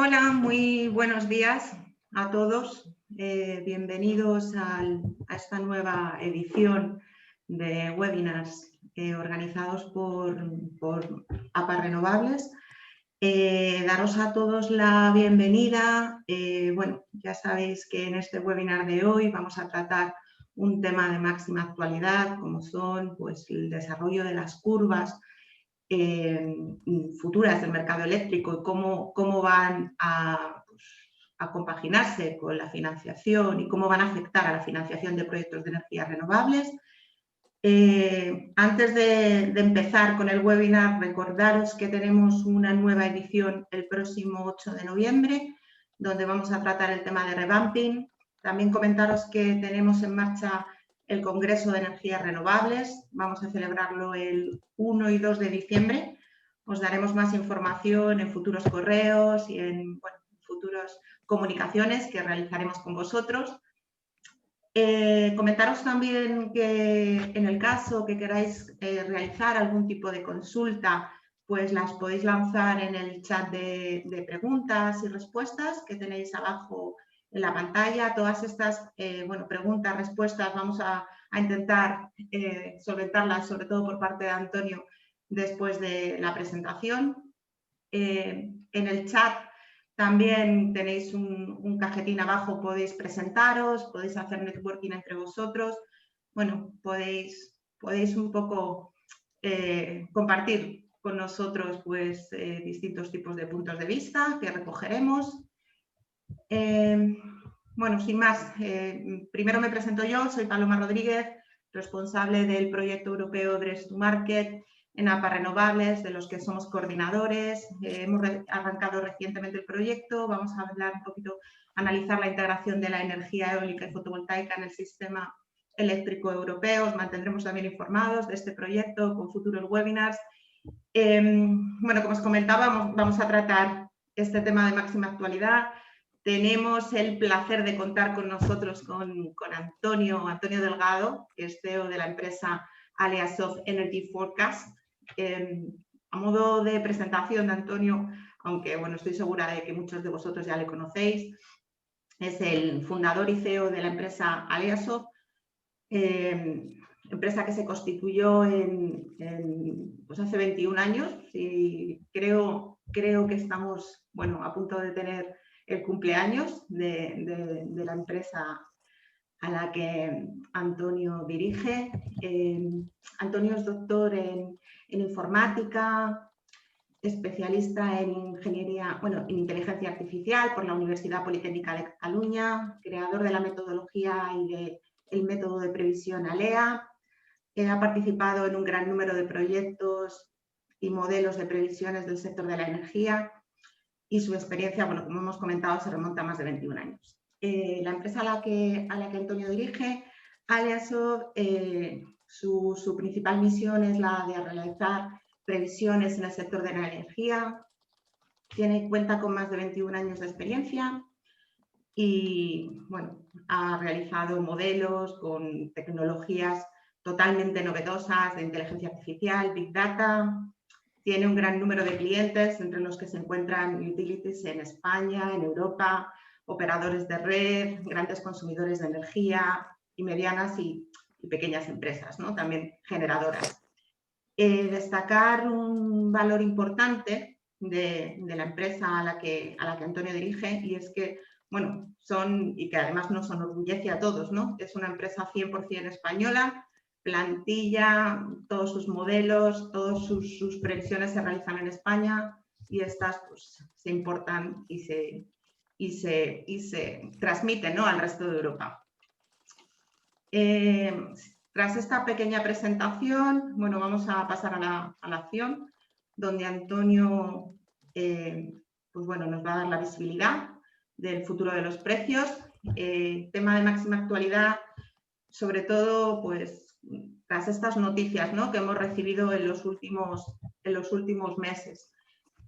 Hola, muy buenos días a todos. Bienvenidos a esta nueva edición de webinars organizados por APA Renovables. Daros a todos la bienvenida. Bueno, ya sabéis que en este webinar de hoy vamos a tratar un tema de máxima actualidad, como son pues, el desarrollo de las curvas futuras del mercado eléctrico y cómo van a compaginarse con la financiación y cómo van a afectar a la financiación de proyectos de energías renovables. Antes de empezar con el webinar, recordaros que tenemos una nueva edición el próximo 8 de noviembre, donde vamos a tratar el tema de revamping. También comentaros que tenemos en marcha el Congreso de Energías Renovables. Vamos a celebrarlo el 1 y 2 de diciembre. Os daremos más información en futuros correos y en futuras comunicaciones que realizaremos con vosotros. Comentaros también que en el caso que queráis realizar algún tipo de consulta, pues las podéis lanzar en el chat de preguntas y respuestas que tenéis abajo en la pantalla. Todas estas preguntas, respuestas, vamos a intentar solventarlas, sobre todo por parte de Antonio, después de la presentación. En el chat también tenéis un cajetín abajo, podéis presentaros, podéis hacer networking entre vosotros. Bueno, podéis un poco compartir con nosotros pues, distintos tipos de puntos de vista que recogeremos. Bueno, sin más, primero me presento yo, soy Paloma Rodríguez, responsable del proyecto europeo Dress to Market en APA Renovables, de los que somos coordinadores. Hemos arrancado recientemente el proyecto, vamos a hablar un poquito, analizar la integración de la energía eólica y fotovoltaica en el sistema eléctrico europeo. Os mantendremos también informados de este proyecto con futuros webinars. Bueno, como os comentaba, vamos a tratar este tema de máxima actualidad. Tenemos el placer de contar con nosotros con Antonio Delgado, que es CEO de la empresa Aliasoft Energy Forecast. A modo de presentación de Antonio, aunque bueno, estoy segura de que muchos de vosotros ya le conocéis, es el fundador y CEO de la empresa Aliasoft, empresa que se constituyó pues hace 21 años y creo que estamos bueno, a punto de tener el cumpleaños de la empresa a la que Antonio dirige. Antonio es doctor en informática, especialista en ingeniería, bueno, en inteligencia artificial por la Universidad Politécnica de Cataluña, creador de la metodología y del método de previsión ALEA. Ha participado en un gran número de proyectos y modelos de previsiones del sector de la energía y su experiencia, bueno, como hemos comentado, se remonta a más de 21 años. La empresa a la que Antonio dirige, Aliasoft, su principal misión es la de realizar previsiones en el sector de la energía. Cuenta con más de 21 años de experiencia y bueno, ha realizado modelos con tecnologías totalmente novedosas de inteligencia artificial, Big Data. Tiene un gran número de clientes, entre los que se encuentran utilities en España, en Europa, operadores de red, grandes consumidores de energía y medianas y pequeñas empresas, ¿no? También generadoras. Destacar un valor importante de la empresa a la que Antonio dirige, y es que, bueno, y que además nos enorgullece a todos, ¿no? Es una empresa 100% española, plantilla, todos sus modelos, todas sus previsiones se realizan en España y estas pues, se importan y se transmiten, ¿no?, al resto de Europa. Tras esta pequeña presentación, bueno, vamos a pasar a la acción, donde Antonio pues bueno, nos va a dar la visibilidad del futuro de los precios. Tema de máxima actualidad, sobre todo pues, tras estas noticias, ¿no?, que hemos recibido en los últimos meses,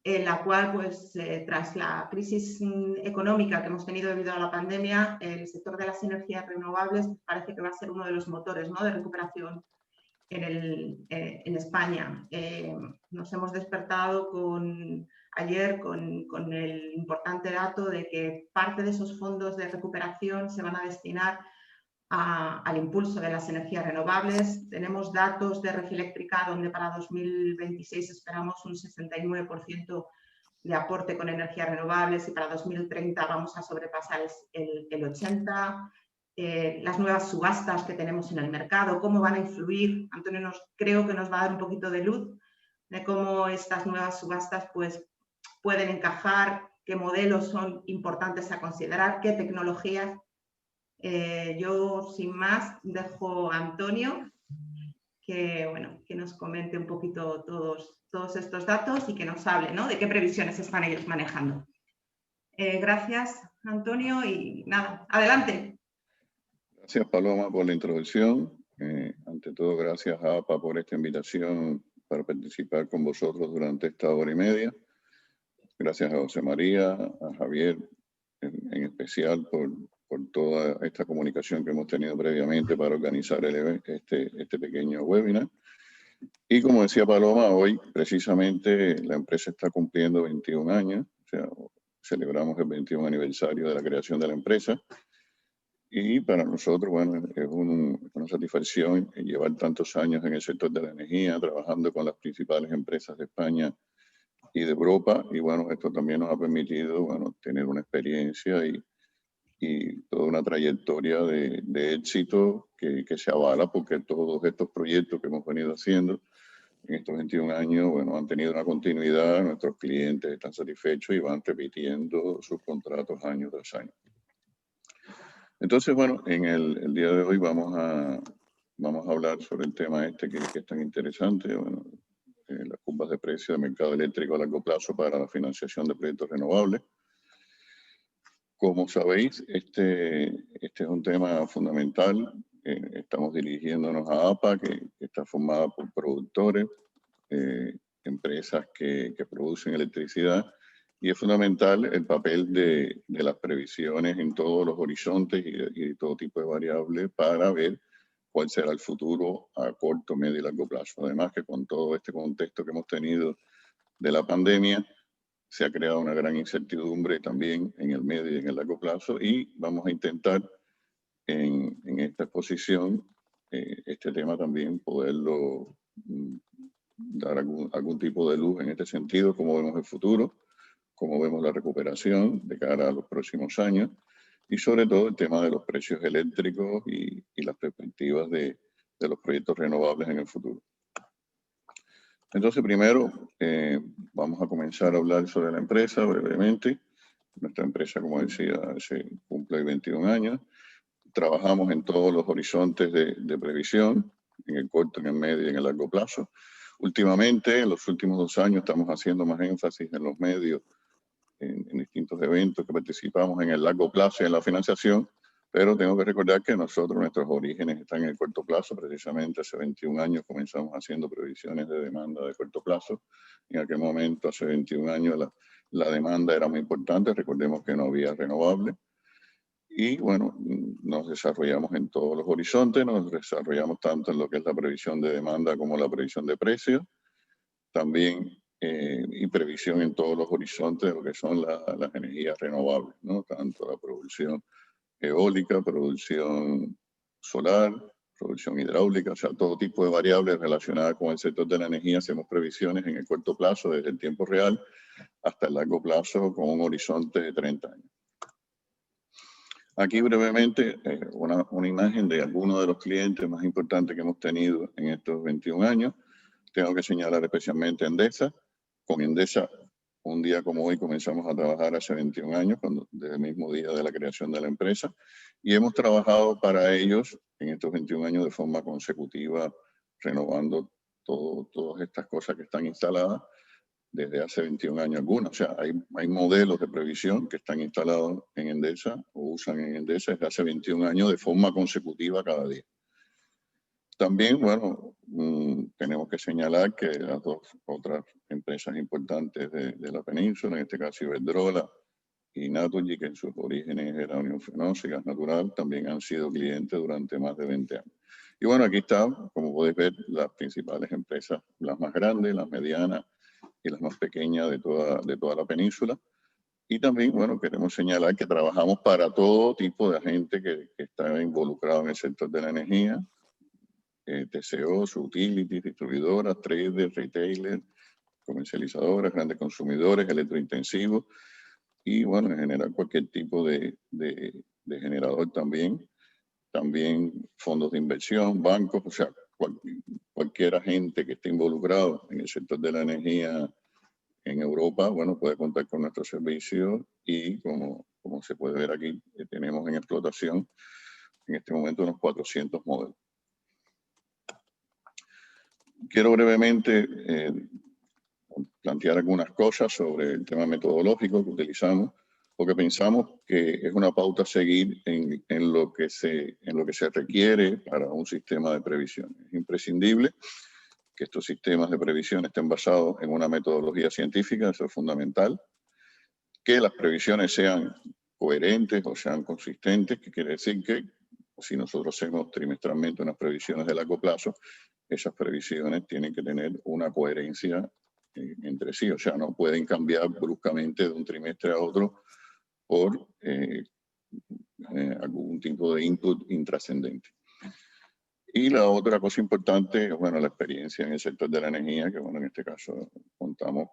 en la cual, pues, tras la crisis económica que hemos tenido debido a la pandemia, el sector de las energías renovables parece que va a ser uno de los motores, ¿no?, de recuperación en España. Nos hemos despertado ayer con el importante dato de que parte de esos fondos de recuperación se van a destinar al impulso de las energías renovables. Tenemos datos de Red Eléctrica donde para 2026 esperamos un 69% de aporte con energías renovables y para 2030 vamos a sobrepasar el 80%. Las nuevas subastas que tenemos en el mercado, cómo van a influir. Antonio creo que nos va a dar un poquito de luz de cómo estas nuevas subastas pues, pueden encajar, qué modelos son importantes a considerar, qué tecnologías. Yo, sin más, dejo a Antonio que nos comente un poquito todos estos datos y que nos hable, ¿no?, de qué previsiones están ellos manejando. Gracias, Antonio, y nada, adelante. Gracias, Paloma, por la introducción. Ante todo, gracias a APA por esta invitación para participar con vosotros durante esta hora y media. Gracias a José María, a Javier en especial por toda esta comunicación que hemos tenido previamente para organizar este pequeño webinar. Y como decía Paloma, hoy precisamente la empresa está cumpliendo 21 años, o sea, celebramos el 21 aniversario de la creación de la empresa. Y para nosotros, bueno, es una satisfacción llevar tantos años en el sector de la energía, trabajando con las principales empresas de España y de Europa. Y bueno, esto también nos ha permitido, bueno, tener una experiencia y toda una trayectoria de éxito que se avala porque todos estos proyectos que hemos venido haciendo en estos 21 años, bueno, han tenido una continuidad, nuestros clientes están satisfechos y van repitiendo sus contratos año tras año. Entonces, bueno, en el día de hoy vamos a hablar sobre el tema que es tan interesante, bueno, las curvas de precio del mercado eléctrico a largo plazo para la financiación de proyectos renovables. Como sabéis, este es un tema fundamental. Estamos dirigiéndonos a APA, que está formada por productores, empresas que producen electricidad, y es fundamental el papel de las previsiones en todos los horizontes y de todo tipo de variables para ver cuál será el futuro a corto, medio y largo plazo. Además que con todo este contexto que hemos tenido de la pandemia, se ha creado una gran incertidumbre también en el medio y en el largo plazo, y vamos a intentar en esta exposición este tema también poderlo dar algún tipo de luz en este sentido, cómo vemos el futuro, cómo vemos la recuperación de cara a los próximos años y sobre todo el tema de los precios eléctricos y las perspectivas de los proyectos renovables en el futuro. Entonces, primero vamos a comenzar a hablar sobre la empresa brevemente. Nuestra empresa, como decía, se cumple 21 años. Trabajamos en todos los horizontes de previsión, en el corto, en el medio y en el largo plazo. Últimamente, en los últimos 2 años, estamos haciendo más énfasis en los medios, en distintos eventos que participamos en el largo plazo y en la financiación, pero tengo que recordar que nuestros orígenes están en el corto plazo. Precisamente hace 21 años comenzamos haciendo previsiones de demanda de corto plazo. En aquel momento, hace 21 años, la demanda era muy importante. Recordemos que no había renovables. Y bueno, nos desarrollamos en todos los horizontes, nos desarrollamos tanto en lo que es la previsión de demanda como la previsión de precios, también y previsión en todos los horizontes de lo que son las energías renovables, ¿no? Tanto la producción eólica, producción solar, producción hidráulica, o sea, todo tipo de variables relacionadas con el sector de la energía. Hacemos previsiones en el corto plazo, desde el tiempo real, hasta el largo plazo, con un horizonte de 30 años. Aquí brevemente una imagen de algunos de los clientes más importantes que hemos tenido en estos 21 años. Tengo que señalar especialmente Endesa. Con Endesa, un día como hoy comenzamos a trabajar hace 21 años, desde el mismo día de la creación de la empresa, y hemos trabajado para ellos en estos 21 años de forma consecutiva, renovando todas estas cosas que están instaladas desde hace 21 años algunas. O sea, hay modelos de previsión que están instalados en Endesa o usan en Endesa desde hace 21 años de forma consecutiva cada día. También, bueno, tenemos que señalar que las dos otras empresas importantes de la península, en este caso Iberdrola y Naturgy, que en sus orígenes era Unión Fenosa y Gas Natural, también han sido clientes durante más de 20 años. Y bueno, aquí está, como podéis ver, las principales empresas, las más grandes, las medianas y las más pequeñas de toda la península. Y también, bueno, queremos señalar que trabajamos para todo tipo de gente que está involucrado en el sector de la energía, TCOs, utilities, distribuidoras, traders, retailers, comercializadoras, grandes consumidores, electrointensivos y, bueno, en general cualquier tipo de generador también. También fondos de inversión, bancos, o sea, cualquier agente que esté involucrado en el sector de la energía en Europa, bueno, puede contar con nuestros servicios y como se puede ver aquí, tenemos en explotación en este momento unos 400 modelos. Quiero brevemente plantear algunas cosas sobre el tema metodológico que utilizamos, porque pensamos que es una pauta a seguir en lo que se requiere para un sistema de previsión. Es imprescindible que estos sistemas de previsión estén basados en una metodología científica, eso es fundamental, que las previsiones sean coherentes o sean consistentes, que quiere decir que si nosotros hacemos trimestralmente unas previsiones de largo plazo, esas previsiones tienen que tener una coherencia entre sí, o sea, no pueden cambiar bruscamente de un trimestre a otro por algún tipo de input intrascendente. Y la otra cosa importante es, bueno, la experiencia en el sector de la energía, que bueno, en este caso contamos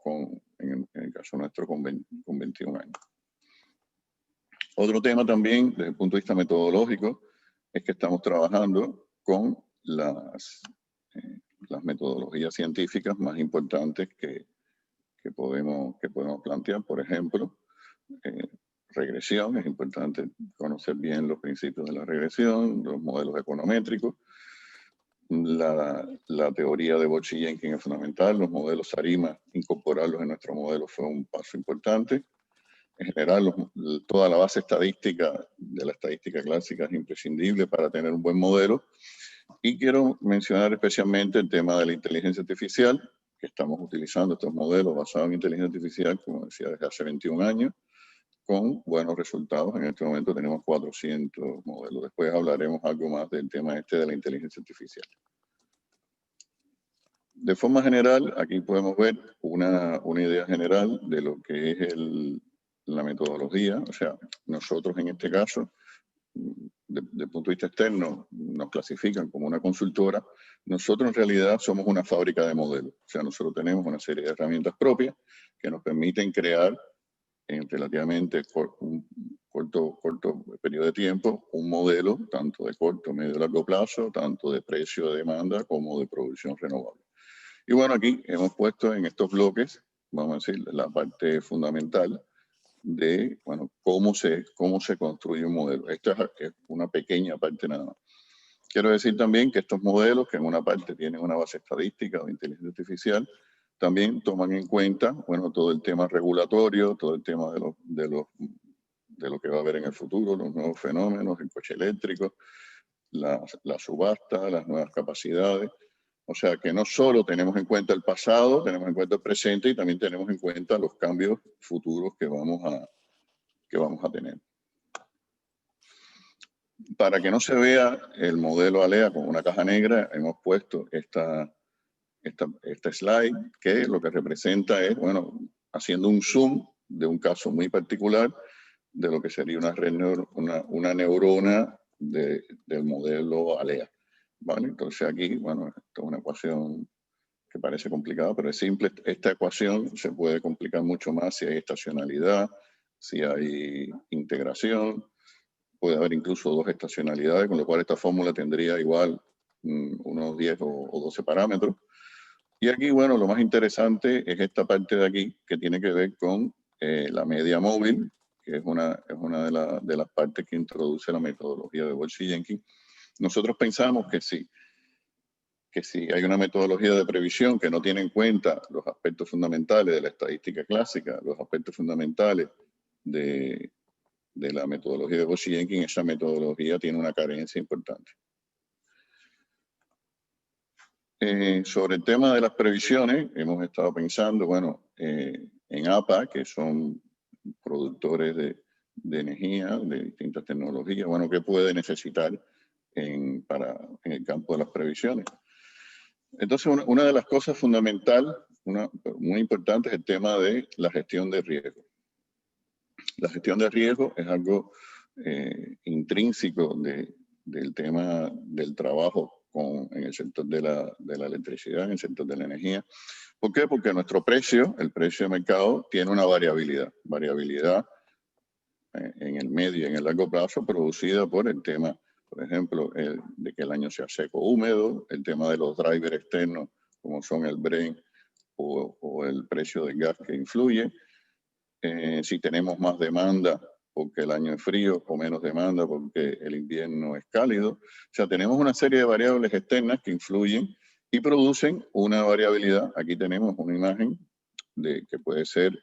en el caso nuestro, con 21 años. Otro tema también, desde el punto de vista metodológico, es que estamos trabajando con las metodologías científicas más importantes que podemos plantear. Por ejemplo, regresión, es importante conocer bien los principios de la regresión, los modelos econométricos. La teoría de Bosch-Jenkins es fundamental, los modelos ARIMA, incorporarlos en nuestro modelo fue un paso importante. En general, toda la base estadística de la estadística clásica es imprescindible para tener un buen modelo. Y quiero mencionar especialmente el tema de la inteligencia artificial, que estamos utilizando estos modelos basados en inteligencia artificial, como decía, desde hace 21 años, con buenos resultados. En este momento tenemos 400 modelos. Después hablaremos algo más del tema de la inteligencia artificial. De forma general, aquí podemos ver una idea general de lo que es la metodología. O sea, nosotros en este caso, desde el punto de vista externo, nos clasifican como una consultora. Nosotros en realidad somos una fábrica de modelos. O sea, nosotros tenemos una serie de herramientas propias que nos permiten crear en relativamente un corto periodo de tiempo un modelo tanto de corto, medio y largo plazo, tanto de precio de demanda como de producción renovable. Y bueno, aquí hemos puesto en estos bloques, vamos a decir, la parte fundamental de, bueno, cómo se construye un modelo. Esta es una pequeña parte nada más. Quiero decir también que estos modelos, que en una parte tienen una base estadística o de inteligencia artificial, también toman en cuenta, bueno, todo el tema regulatorio, todo el tema de lo que va a haber en el futuro, los nuevos fenómenos, el coche eléctrico, la subasta, las nuevas capacidades. O sea que no solo tenemos en cuenta el pasado, tenemos en cuenta el presente y también tenemos en cuenta los cambios futuros que vamos a tener. Para que no se vea el modelo ALEA como una caja negra, hemos puesto esta slide que lo que representa es, bueno, haciendo un zoom de un caso muy particular de lo que sería una neurona del modelo ALEA. ¿Vale? Entonces aquí, bueno, esto es una ecuación que parece complicada, pero es simple. Esta ecuación se puede complicar mucho más si hay estacionalidad, si hay integración, puede haber incluso dos estacionalidades, con lo cual esta fórmula tendría igual unos 10 o 12 parámetros. Y aquí, bueno, lo más interesante es esta parte de aquí que tiene que ver con la media móvil, que es una de las partes que introduce la metodología de Bosch-Jenkins. Nosotros pensamos que si hay una metodología de previsión que no tiene en cuenta los aspectos fundamentales de la estadística clásica, los aspectos fundamentales de la metodología de Bosch-Jenkins, esa metodología tiene una carencia importante. Sobre el tema de las previsiones, hemos estado pensando, bueno, en APA, que son productores de energía, de distintas tecnologías, bueno, ¿qué puede necesitar en el campo de las previsiones. Entonces, una de las cosas fundamentales, muy importante, es el tema de la gestión de riesgo. La gestión de riesgo es algo intrínseco del tema del trabajo en el sector de la electricidad, en el sector de la energía. ¿Por qué? Porque nuestro precio, el precio de mercado, tiene una variabilidad en el medio y en el largo plazo, producida por el tema, por ejemplo, de que el año sea seco o húmedo, el tema de los drivers externos, como son el Brent o el precio del gas que influye, si tenemos más demanda porque el año es frío o menos demanda porque el invierno es cálido. O sea, tenemos una serie de variables externas que influyen y producen una variabilidad. Aquí tenemos una imagen que puede ser,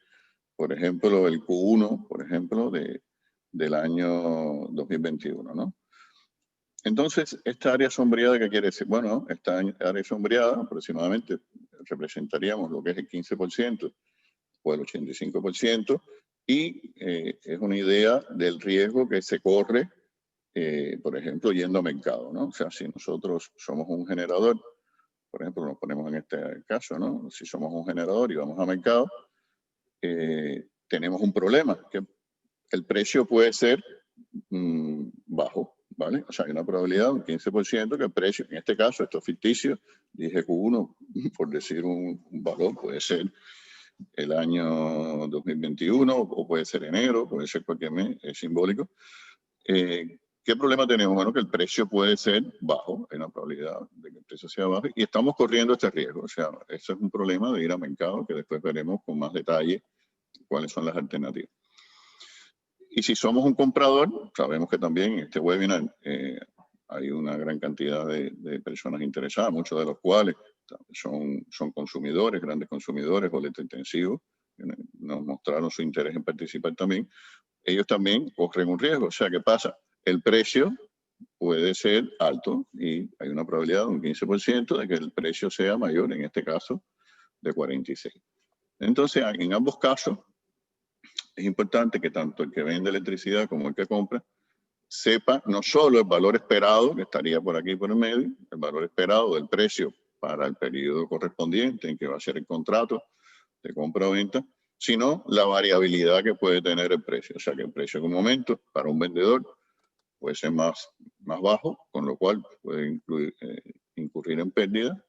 por ejemplo, el Q1, por ejemplo, del año 2021, ¿no? Entonces, esta área sombreada, ¿qué quiere decir? Bueno, esta área sombreada aproximadamente representaríamos lo que es el 15% o el 85%, y es una idea del riesgo que se corre, por ejemplo, yendo a mercado, ¿no? O sea, si nosotros somos un generador, por ejemplo, nos ponemos en este caso, ¿no? Si somos un generador y vamos a mercado, tenemos un problema, que el precio puede ser bajo, ¿vale? O sea, hay una probabilidad, un 15%, que el precio, en este caso, esto es ficticio, dije Q1, por decir un valor, puede ser el año 2021, o puede ser enero, puede ser cualquier mes, es simbólico. ¿Qué problema tenemos? Bueno, que el precio puede ser bajo, hay una probabilidad de que el precio sea bajo, y estamos corriendo este riesgo. O sea, eso es un problema de ir a mercado, que después veremos con más detalle cuáles son las alternativas. Y si somos un comprador, sabemos que también en este webinar hay una gran cantidad de personas interesadas, muchos de los cuales son consumidores, grandes consumidores, boleto intensivos, que nos mostraron su interés en participar también. Ellos también corren un riesgo. O sea, ¿qué pasa? El precio puede ser alto y hay una probabilidad de un 15% de que el precio sea mayor, en este caso de 46. Entonces, en ambos casos, es importante que tanto el que vende electricidad como el que compra sepa no solo el valor esperado, que estaría por aquí por el medio, el valor esperado del precio para el periodo correspondiente en que va a ser el contrato de compra o venta, sino la variabilidad que puede tener el precio. O sea, que el precio en un momento para un vendedor puede ser más bajo, con lo cual puede incurrir en pérdida,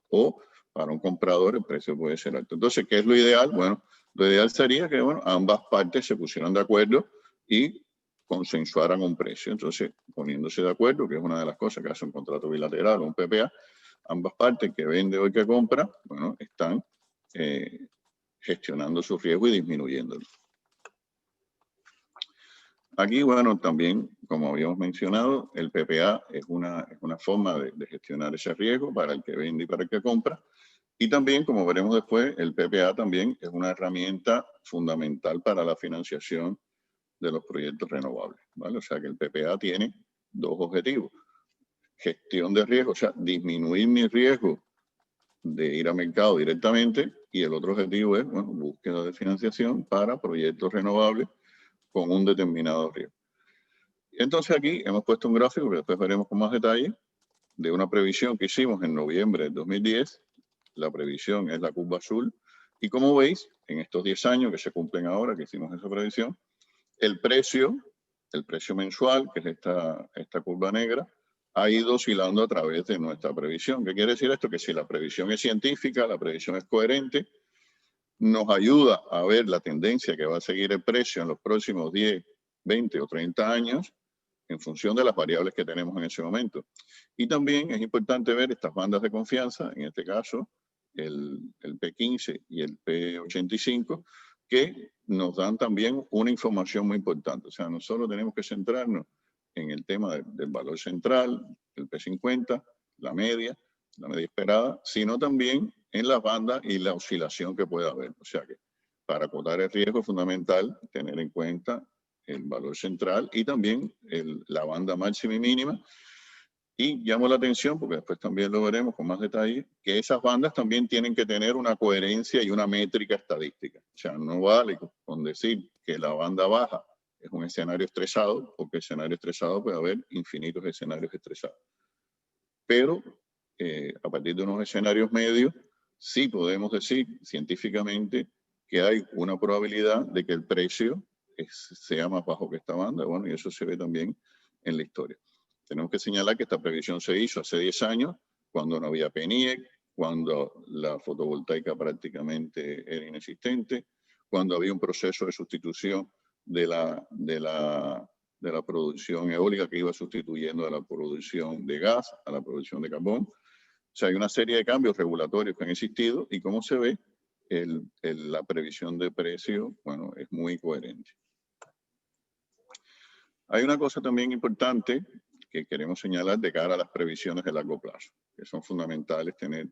o para un comprador el precio puede ser alto. Entonces, ¿qué es lo ideal? Bueno, lo ideal sería que ambas partes se pusieran de acuerdo y consensuaran un precio. Entonces, poniéndose de acuerdo, que es una de las cosas que hace un contrato bilateral o un PPA, ambas partes, que vende o que compra, bueno, están gestionando su riesgo y disminuyéndolo. Aquí, bueno, también, como habíamos mencionado, el PPA es una forma de gestionar ese riesgo para el que vende y para el que compra. Y también, como veremos después, el PPA también es una herramienta fundamental para la financiación de los proyectos renovables, ¿vale? O sea que el PPA tiene dos objetivos. Gestión de riesgo, o sea, disminuir mi riesgo de ir a mercado directamente, y el otro objetivo es, bueno, búsqueda de financiación para proyectos renovables con un determinado riesgo. Entonces aquí hemos puesto un gráfico que después veremos con más detalle de una previsión que hicimos en noviembre de 2010. La previsión es la curva azul, y como veis, en estos 10 años que se cumplen ahora, que hicimos esa previsión, el precio mensual, que es esta curva negra, ha ido oscilando a través de nuestra previsión. ¿Qué quiere decir esto? Que si la previsión es científica, la previsión es coherente, nos ayuda a ver la tendencia que va a seguir el precio en los próximos 10, 20 o 30 años, en función de las variables que tenemos en ese momento. Y también es importante ver estas bandas de confianza, en este caso el P15 y el P85, que nos dan también una información muy importante. O sea, no solo tenemos que centrarnos en el tema del valor central, el P50, la media esperada, sino también en las bandas y la oscilación que pueda haber. O sea que para acotar el riesgo es fundamental tener en cuenta el valor central y también la banda máxima y mínima. Y llamo la atención, porque después también lo veremos con más detalle, que esas bandas también tienen que tener una coherencia y una métrica estadística. O sea, no vale con decir que la banda baja es un escenario estresado, porque escenario estresado puede haber infinitos escenarios estresados. Pero a partir de unos escenarios medios, sí podemos decir científicamente que hay una probabilidad de que el precio sea más bajo que esta banda. Bueno, y eso se ve también en la historia. Tenemos que señalar que esta previsión se hizo hace 10 años, cuando no había PNIEC, cuando la fotovoltaica prácticamente era inexistente, cuando había un proceso de sustitución de la producción eólica que iba sustituyendo a la producción de gas, a la producción de carbón. O sea, hay una serie de cambios regulatorios que han existido y como se ve, la previsión de precio, bueno, es muy coherente. Hay una cosa también importante que queremos señalar de cara a las previsiones de largo plazo, que son fundamentales tener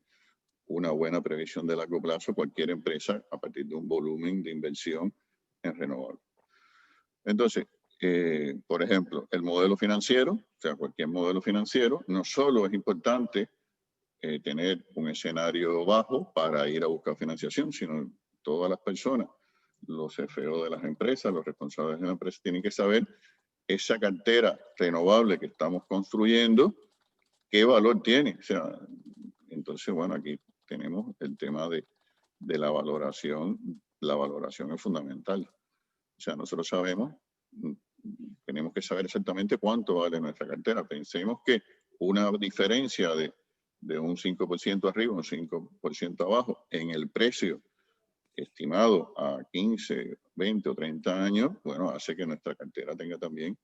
una buena previsión de largo plazo cualquier empresa a partir de un volumen de inversión en renovables. Entonces, por ejemplo, el modelo financiero, o sea, cualquier modelo financiero, no solo es importante tener un escenario bajo para ir a buscar financiación, sino todas las personas, los CFO de las empresas, los responsables de la empresa, tienen que saber esa cartera renovable que estamos construyendo, qué valor tiene. O sea, entonces, bueno, aquí tenemos el tema de la valoración. La valoración es fundamental. O sea, nosotros sabemos, tenemos que saber exactamente cuánto vale nuestra cartera. Pensemos que una diferencia de un 5% arriba, un 5% abajo en el precio estimado a 15, 20 o 30 años, bueno, hace que nuestra cartera tenga también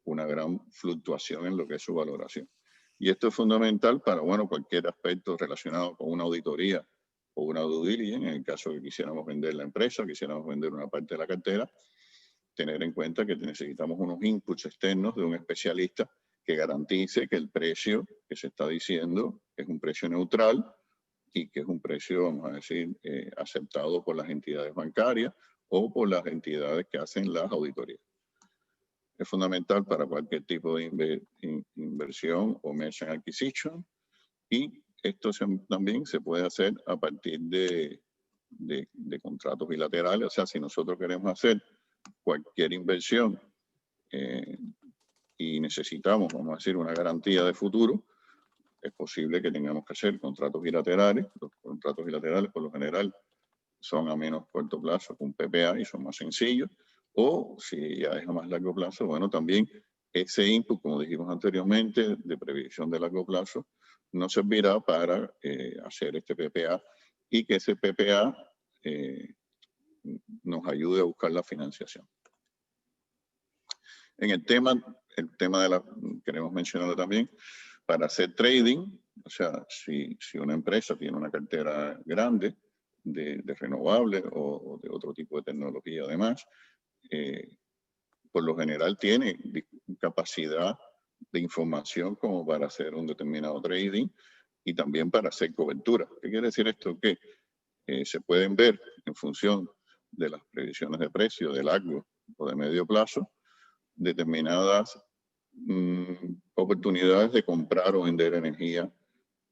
una gran fluctuación en lo que es su valoración. Y esto es fundamental para, bueno, cualquier aspecto relacionado con una auditoría o una due diligence, en el caso que quisiéramos vender la empresa, quisiéramos vender una parte de la cartera, tener en cuenta que necesitamos unos inputs externos de un especialista que garantice que el precio que se está diciendo es un precio neutral y que es un precio, vamos a decir, aceptado por las entidades bancarias o por las entidades que hacen las auditorías. Es fundamental para cualquier tipo de inversión o merchant acquisition, y esto también se puede hacer a partir de contratos bilaterales. O sea, si nosotros queremos hacer cualquier inversión y necesitamos, vamos a decir, una garantía de futuro, es posible que tengamos que hacer contratos bilaterales. Los contratos bilaterales, por lo general, son a menos corto plazo que un PPA y son más sencillos. O si ya es a más largo plazo, bueno, también ese input, como dijimos anteriormente, de previsión de largo plazo, nos servirá para hacer este PPA y que ese PPA nos ayude a buscar la financiación. En el tema queremos mencionarlo también, para hacer trading, o sea, si una empresa tiene una cartera grande de renovables o de otro tipo de tecnología además, por lo general tiene capacidad de información como para hacer un determinado trading y también para hacer cobertura. ¿Qué quiere decir esto? Que se pueden ver en función de las previsiones de precio de largo o de medio plazo determinadas oportunidades de comprar o vender energía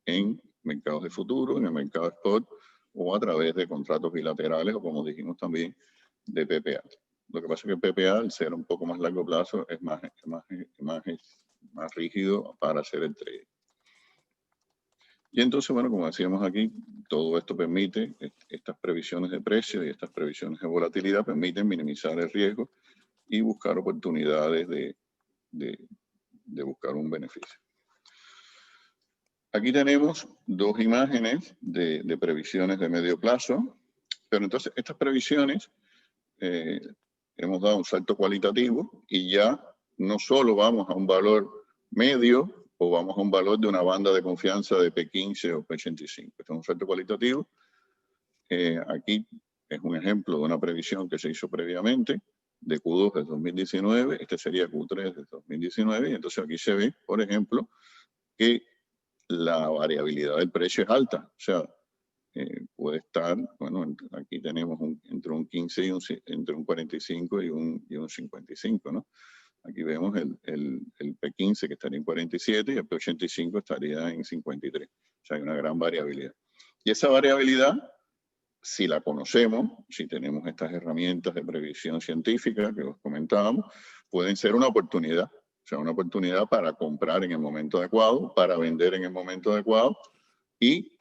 en mercados de futuro, en el mercado spot o a través de contratos bilaterales o, como dijimos también, de PPA. Lo que pasa es que el PPA, al ser un poco más largo plazo, es más rígido para hacer el trading. Y entonces, bueno, como decíamos aquí, todo esto permite, estas previsiones de precio y estas previsiones de volatilidad permiten minimizar el riesgo y buscar oportunidades de buscar un beneficio. Aquí tenemos dos imágenes de previsiones de medio plazo, pero entonces estas previsiones hemos dado un salto cualitativo y ya no solo vamos a un valor medio o vamos a un valor de una banda de confianza de P15 o P85. Este es un salto cualitativo. Aquí es un ejemplo de una previsión que se hizo previamente de Q2 de 2019. Este sería Q3 de 2019. Y entonces aquí se ve, por ejemplo, que la variabilidad del precio es alta. O sea, puede estar, bueno, aquí tenemos entre un 15 y entre un 45 y un 55, ¿no? Aquí vemos el P15 que estaría en 47 y el P85 estaría en 53. O sea, hay una gran variabilidad. Y esa variabilidad si la conocemos, si tenemos estas herramientas de previsión científica que os comentábamos, pueden ser una oportunidad. O sea, una oportunidad para comprar en el momento adecuado, para vender en el momento adecuado y,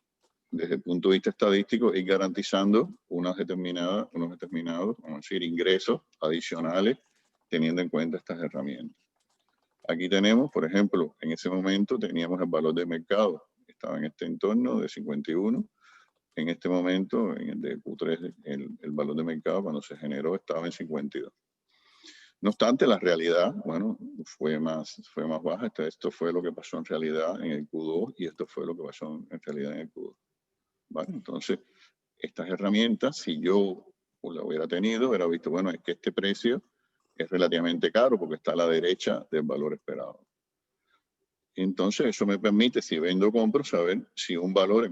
desde el punto de vista estadístico, ir garantizando unos determinados, vamos a decir, ingresos adicionales teniendo en cuenta estas herramientas. Aquí tenemos, por ejemplo, en ese momento teníamos el valor de mercado, estaba en este entorno de 51. En este momento, en el de Q3, el valor de mercado cuando se generó estaba en 52. No obstante, la realidad, bueno, fue más baja. Esto fue lo que pasó en realidad en el Q2 y esto fue lo que pasó en realidad en el Q2. ¿Vale? Entonces, estas herramientas, si yo la hubiera tenido, hubiera visto, bueno, es que este precio es relativamente caro porque está a la derecha del valor esperado. Entonces, eso me permite, si vendo o compro, saber si un valor,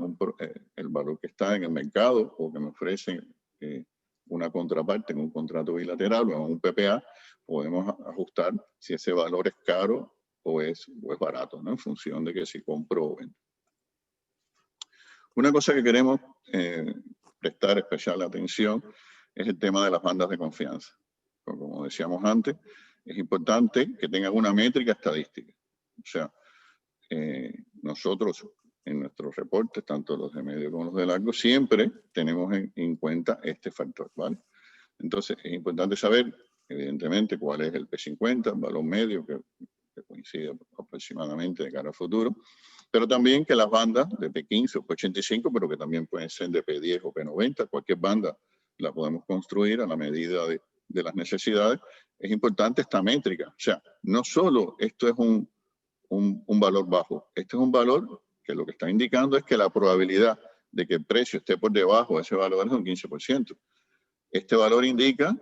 el valor que está en el mercado o que me ofrecen una contraparte en un contrato bilateral o en un PPA, podemos ajustar si ese valor es caro o es barato, ¿no? En función de que si compro o vendo. Una cosa que queremos prestar especial atención es el tema de las bandas de confianza. Como decíamos antes, es importante que tengan una métrica estadística. O sea, nosotros en nuestros reportes, tanto los de medio como los de largo, siempre tenemos en cuenta este factor, ¿vale? Entonces es importante saber, evidentemente, cuál es el P50, el valor medio que coincide aproximadamente de cara al futuro, pero también que las bandas de P15 o P85, pero que también pueden ser de P10 o P90, cualquier banda la podemos construir a la medida de las necesidades. Es importante esta métrica, o sea, no solo esto es un valor bajo. Este es un valor que lo que está indicando es que la probabilidad de que el precio esté por debajo de ese valor es un 15%. Este valor indica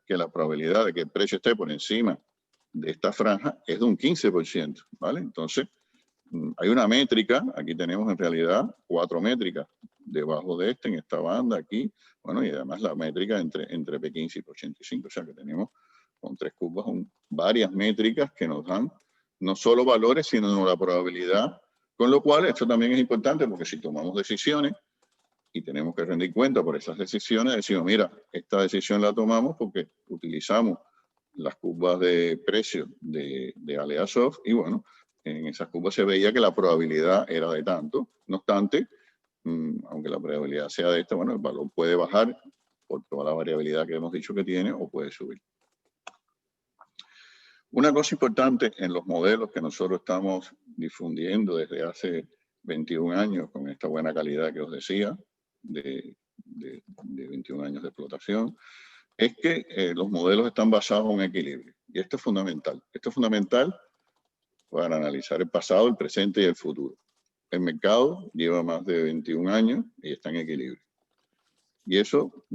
que la probabilidad de que el precio esté por encima de esta franja es de un 15%, ¿vale? Entonces, hay una métrica, aquí tenemos en realidad 4 métricas debajo de en esta banda aquí, bueno, y además la métrica entre P15 y P85, o sea que tenemos con 3 curvas varias métricas que nos dan no solo valores, sino la probabilidad, con lo cual esto también es importante porque si tomamos decisiones y tenemos que rendir cuenta por esas decisiones, decimos, mira, esta decisión la tomamos porque utilizamos las curvas de precio de Aleasoft y bueno, en esas curvas se veía que la probabilidad era de tanto. No obstante, aunque la probabilidad sea de esta, bueno, el valor puede bajar por toda la variabilidad que hemos dicho que tiene o puede subir. Una cosa importante en los modelos que nosotros estamos difundiendo desde hace 21 años con esta buena calidad que os decía, de 21 años de explotación, es que los modelos están basados en un equilibrio. Y esto es fundamental. Esto es fundamental para analizar el pasado, el presente y el futuro. El mercado lleva más de 21 años y está en equilibrio. Y eso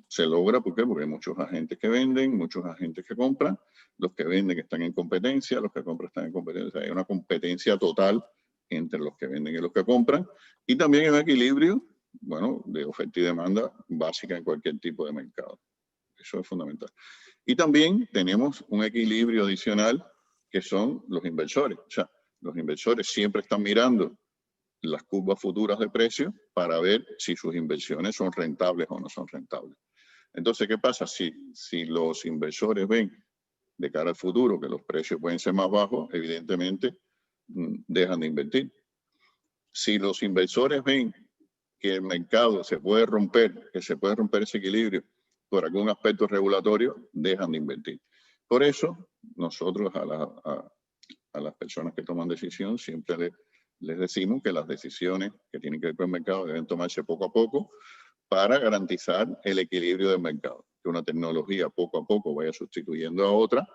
se logra ¿por qué? Porque hay muchos agentes que venden, muchos agentes que compran, los que venden están en competencia, los que compran están en competencia. O sea, hay una competencia total entre los que venden y los que compran. Y también hay un equilibrio, bueno, de oferta y demanda básica en cualquier tipo de mercado. Eso es fundamental. Y también tenemos un equilibrio adicional que son los inversores. O sea, los inversores siempre están mirando las curvas futuras de precios para ver si sus inversiones son rentables o no son rentables. Entonces, ¿qué pasa? Si los inversores ven de cara al futuro que los precios pueden ser más bajos, evidentemente dejan de invertir. Si los inversores ven que el mercado se puede romper, que se puede romper ese equilibrio por algún aspecto regulatorio, dejan de invertir. Por eso, nosotros a las personas que toman decisión siempre les decimos que las decisiones que tienen que ver con el mercado deben tomarse poco a poco para garantizar el equilibrio del mercado. Que una tecnología poco a poco vaya sustituyendo a otra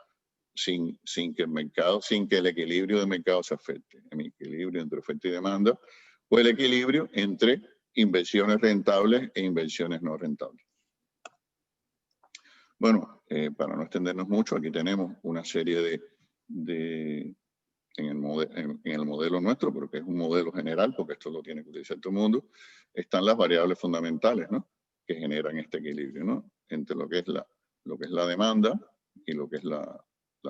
sin que el equilibrio del mercado se afecte. El equilibrio entre oferta y demanda o el equilibrio entre inversiones rentables e inversiones no rentables. Bueno, para no extendernos mucho, aquí tenemos una serie en el modelo nuestro, pero que es un modelo general, porque esto lo tiene que utilizar todo el mundo, están las variables fundamentales, ¿no? Que generan este equilibrio, ¿no? Entre lo que es la demanda y lo que es la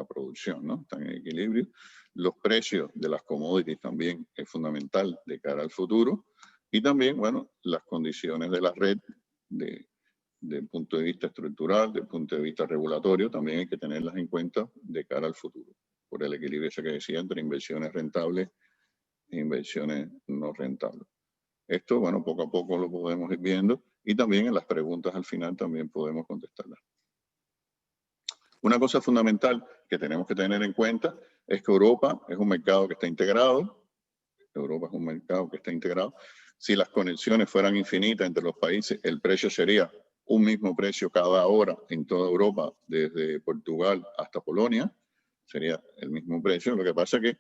producción, ¿no? Están en equilibrio. Los precios de las commodities también es fundamental de cara al futuro. Y también, bueno, las condiciones de la red desde el punto de vista estructural, desde el punto de vista regulatorio, también hay que tenerlas en cuenta de cara al futuro, por el equilibrio ese que decía entre inversiones rentables e inversiones no rentables. Esto, bueno, poco a poco lo podemos ir viendo y también en las preguntas al final también podemos contestarlas. Una cosa fundamental que tenemos que tener en cuenta es que Europa es un mercado que está integrado. Europa es un mercado que está integrado. Si las conexiones fueran infinitas entre los países, el precio sería un mismo precio cada hora en toda Europa, desde Portugal hasta Polonia. Sería el mismo precio. Lo que pasa es que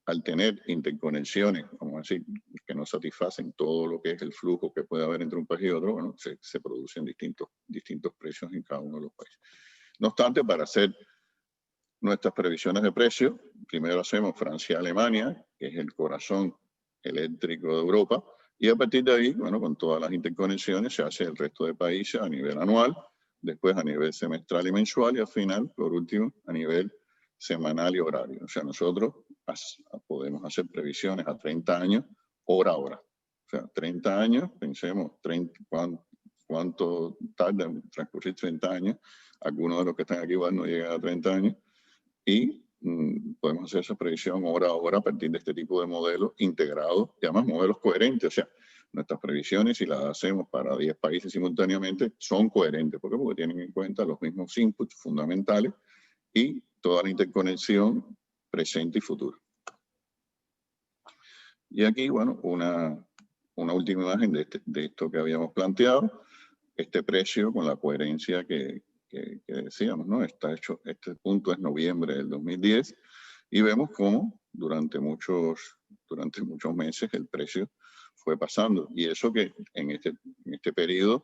al tener interconexiones, vamos a decir, que no satisfacen todo lo que es el flujo que puede haber entre un país y otro, bueno, se producen distintos precios en cada uno de los países. No obstante, para hacer nuestras previsiones de precios, primero hacemos Francia y Alemania, que es el corazón eléctrico de Europa, y a partir de ahí, bueno, con todas las interconexiones, se hace el resto de países a nivel anual, después a nivel semestral y mensual, y al final, por último, a nivel semanal y horario. O sea, nosotros podemos hacer previsiones a 30 años, hora a hora. O sea, 30 años, pensemos, ¿cuánto tarda en transcurrir 30 años? Algunos de los que están aquí igual no llegan a 30 años. Y podemos hacer esa previsión hora a hora a partir de este tipo de modelos integrados y además modelos coherentes. O sea, nuestras previsiones, si las hacemos para 10 países simultáneamente, son coherentes. ¿Por qué? Porque tienen en cuenta los mismos inputs fundamentales y toda la interconexión presente y futura. Y aquí, bueno, una última imagen de esto que habíamos planteado. Este precio con la coherencia que decíamos, ¿no? Está hecho, este punto es noviembre del 2010 y vemos cómo durante muchos meses el precio fue pasando. Y eso que en este periodo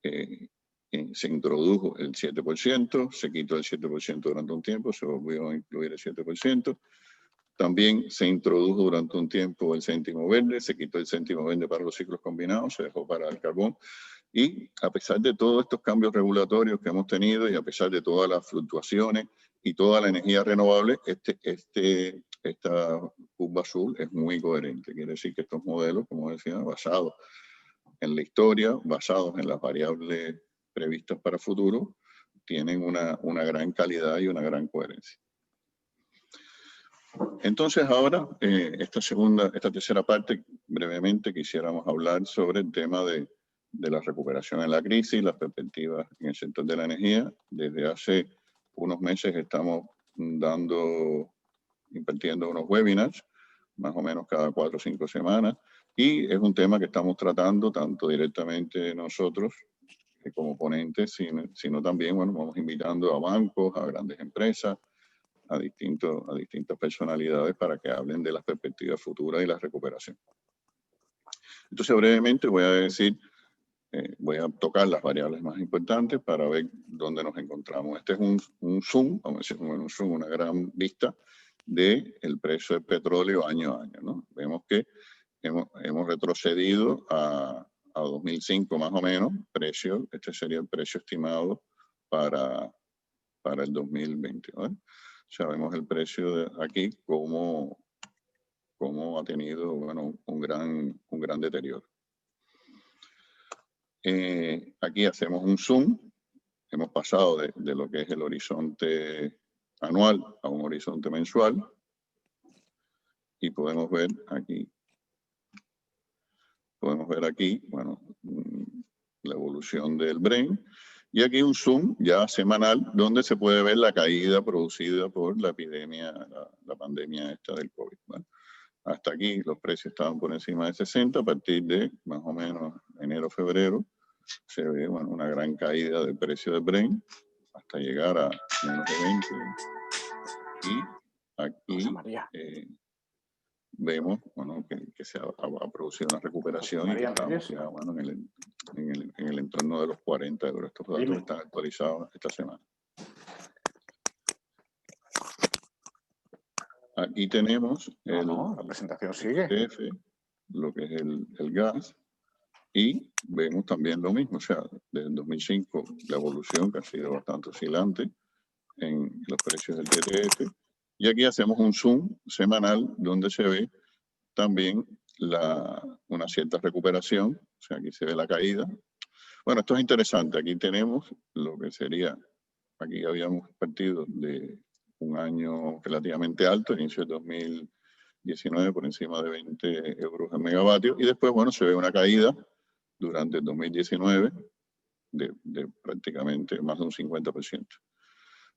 se introdujo el 7%, se quitó el 7% durante un tiempo, se volvió a incluir el 7%. También se introdujo durante un tiempo el céntimo verde, se quitó el céntimo verde para los ciclos combinados, se dejó para el carbón. Y a pesar de todos estos cambios regulatorios que hemos tenido y a pesar de todas las fluctuaciones y toda la energía renovable, esta curva azul es muy coherente. Quiere decir que estos modelos, como decía, basados en la historia, basados en las variables previstas para futuro, tienen una gran calidad y una gran coherencia. Entonces ahora, esta tercera parte, brevemente quisiéramos hablar sobre el tema de la recuperación en la crisis, las perspectivas en el sector de la energía. Desde hace unos meses estamos impartiendo unos webinars, más o menos cada 4 o 5 semanas, y es un tema que estamos tratando tanto directamente nosotros como ponentes, sino también, bueno, vamos invitando a bancos, a grandes empresas, a distintas personalidades para que hablen de las perspectivas futuras y la recuperación. Entonces, brevemente voy a tocar las variables más importantes para ver dónde nos encontramos. Este es un zoom, vamos a decir, un zoom, una gran vista del precio del petróleo año a año, ¿no? Vemos que hemos retrocedido a 2005 más o menos, este sería el precio estimado para el 2020, ¿vale? O sea, vemos el precio de aquí cómo ha tenido, bueno, un gran deterioro. Aquí hacemos un zoom. Hemos pasado de lo que es el horizonte anual a un horizonte mensual. Y podemos ver aquí, bueno, la evolución del Brent. Y aquí un zoom ya semanal donde se puede ver la caída producida por la epidemia, la pandemia esta del COVID, ¿vale? Hasta aquí los precios estaban por encima de 60, a partir de más o menos enero, febrero, se ve, bueno, una gran caída del precio del Brent hasta llegar a menos de 20. Y aquí vemos, bueno, que se ha producido una recuperación y que estamos ya, bueno, en el entorno de los 40 euros. Estos datos están actualizados esta semana. Aquí tenemos la presentación sigue. Lo que es el gas, y vemos también lo mismo, o sea, desde el 2005 la evolución que ha sido bastante oscilante en los precios del TTF, y aquí hacemos un zoom semanal donde se ve también una cierta recuperación. O sea, aquí se ve la caída. Bueno, esto es interesante. Aquí tenemos lo que sería, aquí habíamos partido de un año relativamente alto, inicio de 2019, por encima de 20 euros el megavatio, y después, bueno, se ve una caída durante el 2019 de prácticamente más de un 50%.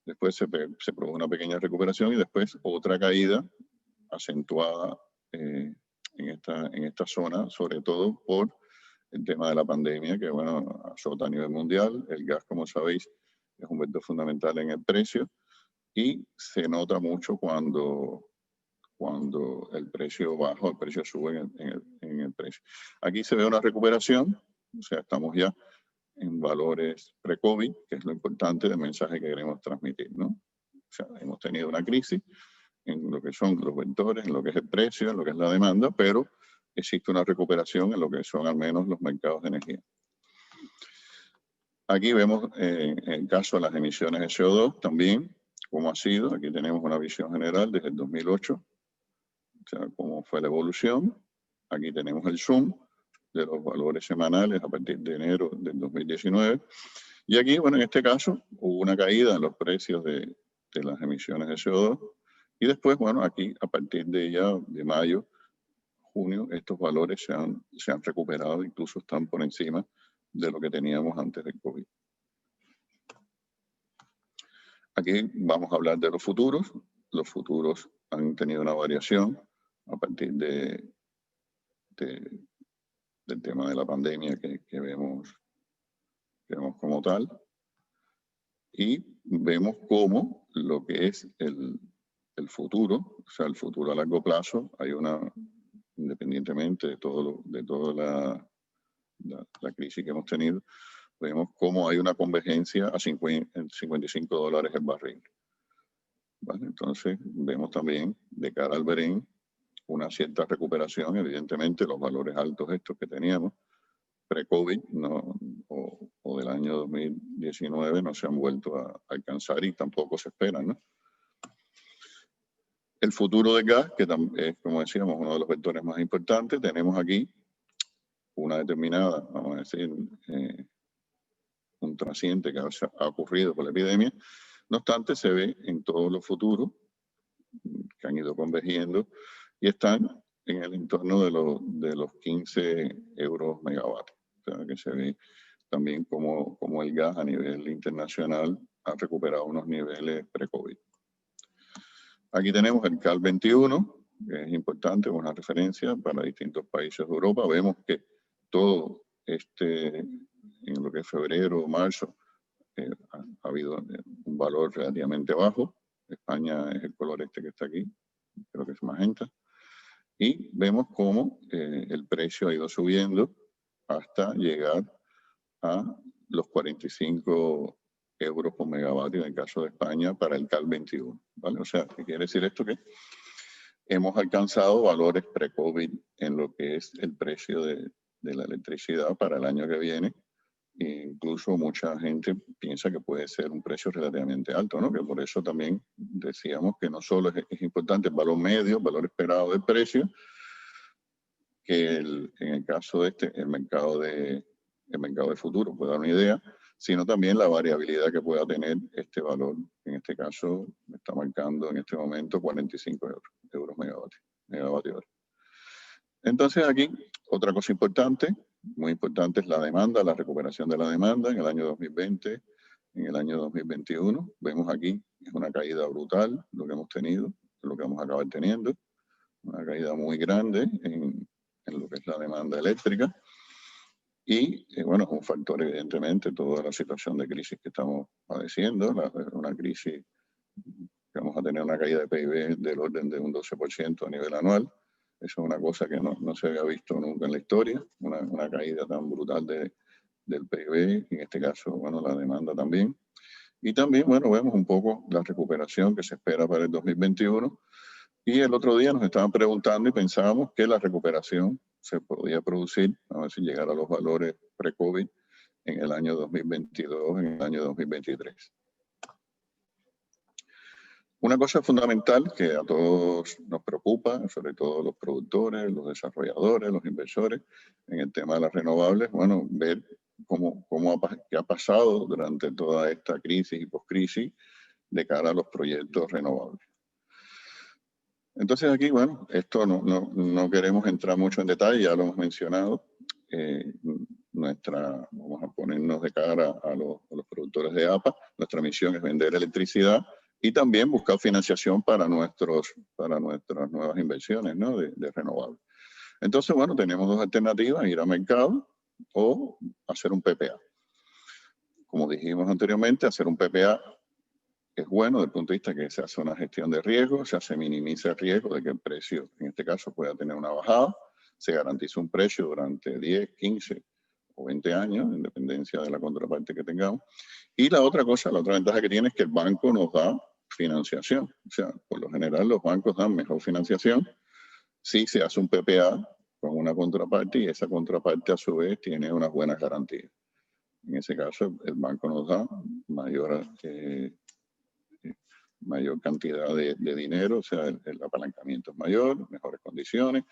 Después se produjo una pequeña recuperación y después otra caída acentuada en esta zona, sobre todo por el tema de la pandemia, que bueno, azota a nivel mundial. El gas, como sabéis, es un vector fundamental en el precio y se nota mucho cuando el precio baja o el precio sube en el precio. Aquí se ve una recuperación, o sea, estamos ya en valores pre-COVID, que es lo importante del mensaje que queremos transmitir, ¿no? O sea, hemos tenido una crisis en lo que son los vectores, en lo que es el precio, en lo que es la demanda, pero existe una recuperación en lo que son al menos los mercados de energía. Aquí vemos en el caso de las emisiones de CO2 también cómo ha sido. Aquí tenemos una visión general desde el 2008, o sea, cómo fue la evolución. Aquí tenemos el zoom de los valores semanales a partir de enero del 2019. Y aquí, bueno, en este caso hubo una caída en los precios de las emisiones de CO2. Y después, bueno, aquí a partir de ya de mayo, junio, estos valores se han recuperado, incluso están por encima de lo que teníamos antes del COVID. Aquí vamos a hablar de los futuros. Los futuros han tenido una variación a partir del tema de la pandemia que vemos como tal. Y vemos cómo lo que es el futuro, o sea, el futuro a largo plazo, hay independientemente de toda la crisis que hemos tenido, vemos cómo hay una convergencia a $55 el barril. ¿Vale? Entonces, vemos también de cara al Brent una cierta recuperación. Evidentemente, los valores altos estos que teníamos pre-COVID o del año 2019 no se han vuelto a alcanzar y tampoco se esperan, ¿no? El futuro del gas, que es, como decíamos, uno de los vectores más importantes, tenemos aquí una determinada, vamos a decir, un trasciente que ha ocurrido por la epidemia. No obstante, se ve en todos los futuros que han ido convergiendo y están en el entorno de los 15 euros megavatios. O sea, que se ve también como el gas a nivel internacional ha recuperado unos niveles pre-COVID. Aquí tenemos el CAL 21, que es importante, una referencia para distintos países de Europa. Vemos que todo en lo que es febrero o marzo, ha habido un valor relativamente bajo. España es el color este que está aquí, creo que es magenta. Y vemos cómo el precio ha ido subiendo hasta llegar a los 45 euros por megavatio en el caso de España para el CAL 21. ¿Vale? O sea, ¿qué quiere decir esto? Que hemos alcanzado valores pre-COVID en lo que es el precio de la electricidad para el año que viene. E incluso mucha gente piensa que puede ser un precio relativamente alto, ¿no? Que por eso también decíamos que no solo es importante el valor medio, el valor esperado del precio, que en el caso de el mercado de futuro puede dar una idea, sino también la variabilidad que pueda tener este valor. En este caso, me está marcando en este momento 45 euros megavatio hora. Entonces aquí, otra cosa importante, muy importante, es la demanda, la recuperación de la demanda en el año 2020, en el año 2021. Vemos aquí, es una caída brutal lo que hemos tenido, lo que vamos a acabar teniendo. Una caída muy grande en lo que es la demanda eléctrica. Y bueno, es un factor evidentemente toda la situación de crisis que estamos padeciendo, una crisis que vamos a tener una caída de PIB del orden de un 12% a nivel anual. Eso es una cosa que no se había visto nunca en la historia, una caída tan brutal del PIB, en este caso, bueno, la demanda también. Y también, bueno, vemos un poco la recuperación que se espera para el 2021. Y el otro día nos estaban preguntando y pensábamos que la recuperación se podía producir, a ver si llegar a los valores pre-COVID en el año 2022, en el año 2023. Una cosa fundamental que a todos nos preocupa, sobre todo los productores, los desarrolladores, los inversores, en el tema de las renovables, bueno, ver qué ha pasado durante toda esta crisis y poscrisis de cara a los proyectos renovables. Entonces aquí, bueno, esto no queremos entrar mucho en detalle, ya lo hemos mencionado. Vamos a ponernos de cara a los productores de APA. Nuestra misión es vender electricidad y también buscar financiación para nuestras nuevas inversiones, ¿no? de renovables. Entonces, bueno, tenemos dos alternativas: ir a mercado o hacer un PPA. Como dijimos anteriormente, hacer un PPA es bueno desde el punto de vista que se hace una gestión de riesgo, se minimiza el riesgo de que el precio, en este caso, pueda tener una bajada, se garantiza un precio durante 10, 15 o 20 años, en dependencia de la contraparte que tengamos. Y la otra ventaja que tiene es que el banco nos da financiación. O sea, por lo general los bancos dan mejor financiación si se hace un PPA con una contraparte y esa contraparte a su vez tiene unas buenas garantías. En ese caso, el banco nos da mayor cantidad de dinero, o sea, el apalancamiento es mayor, mejores condiciones.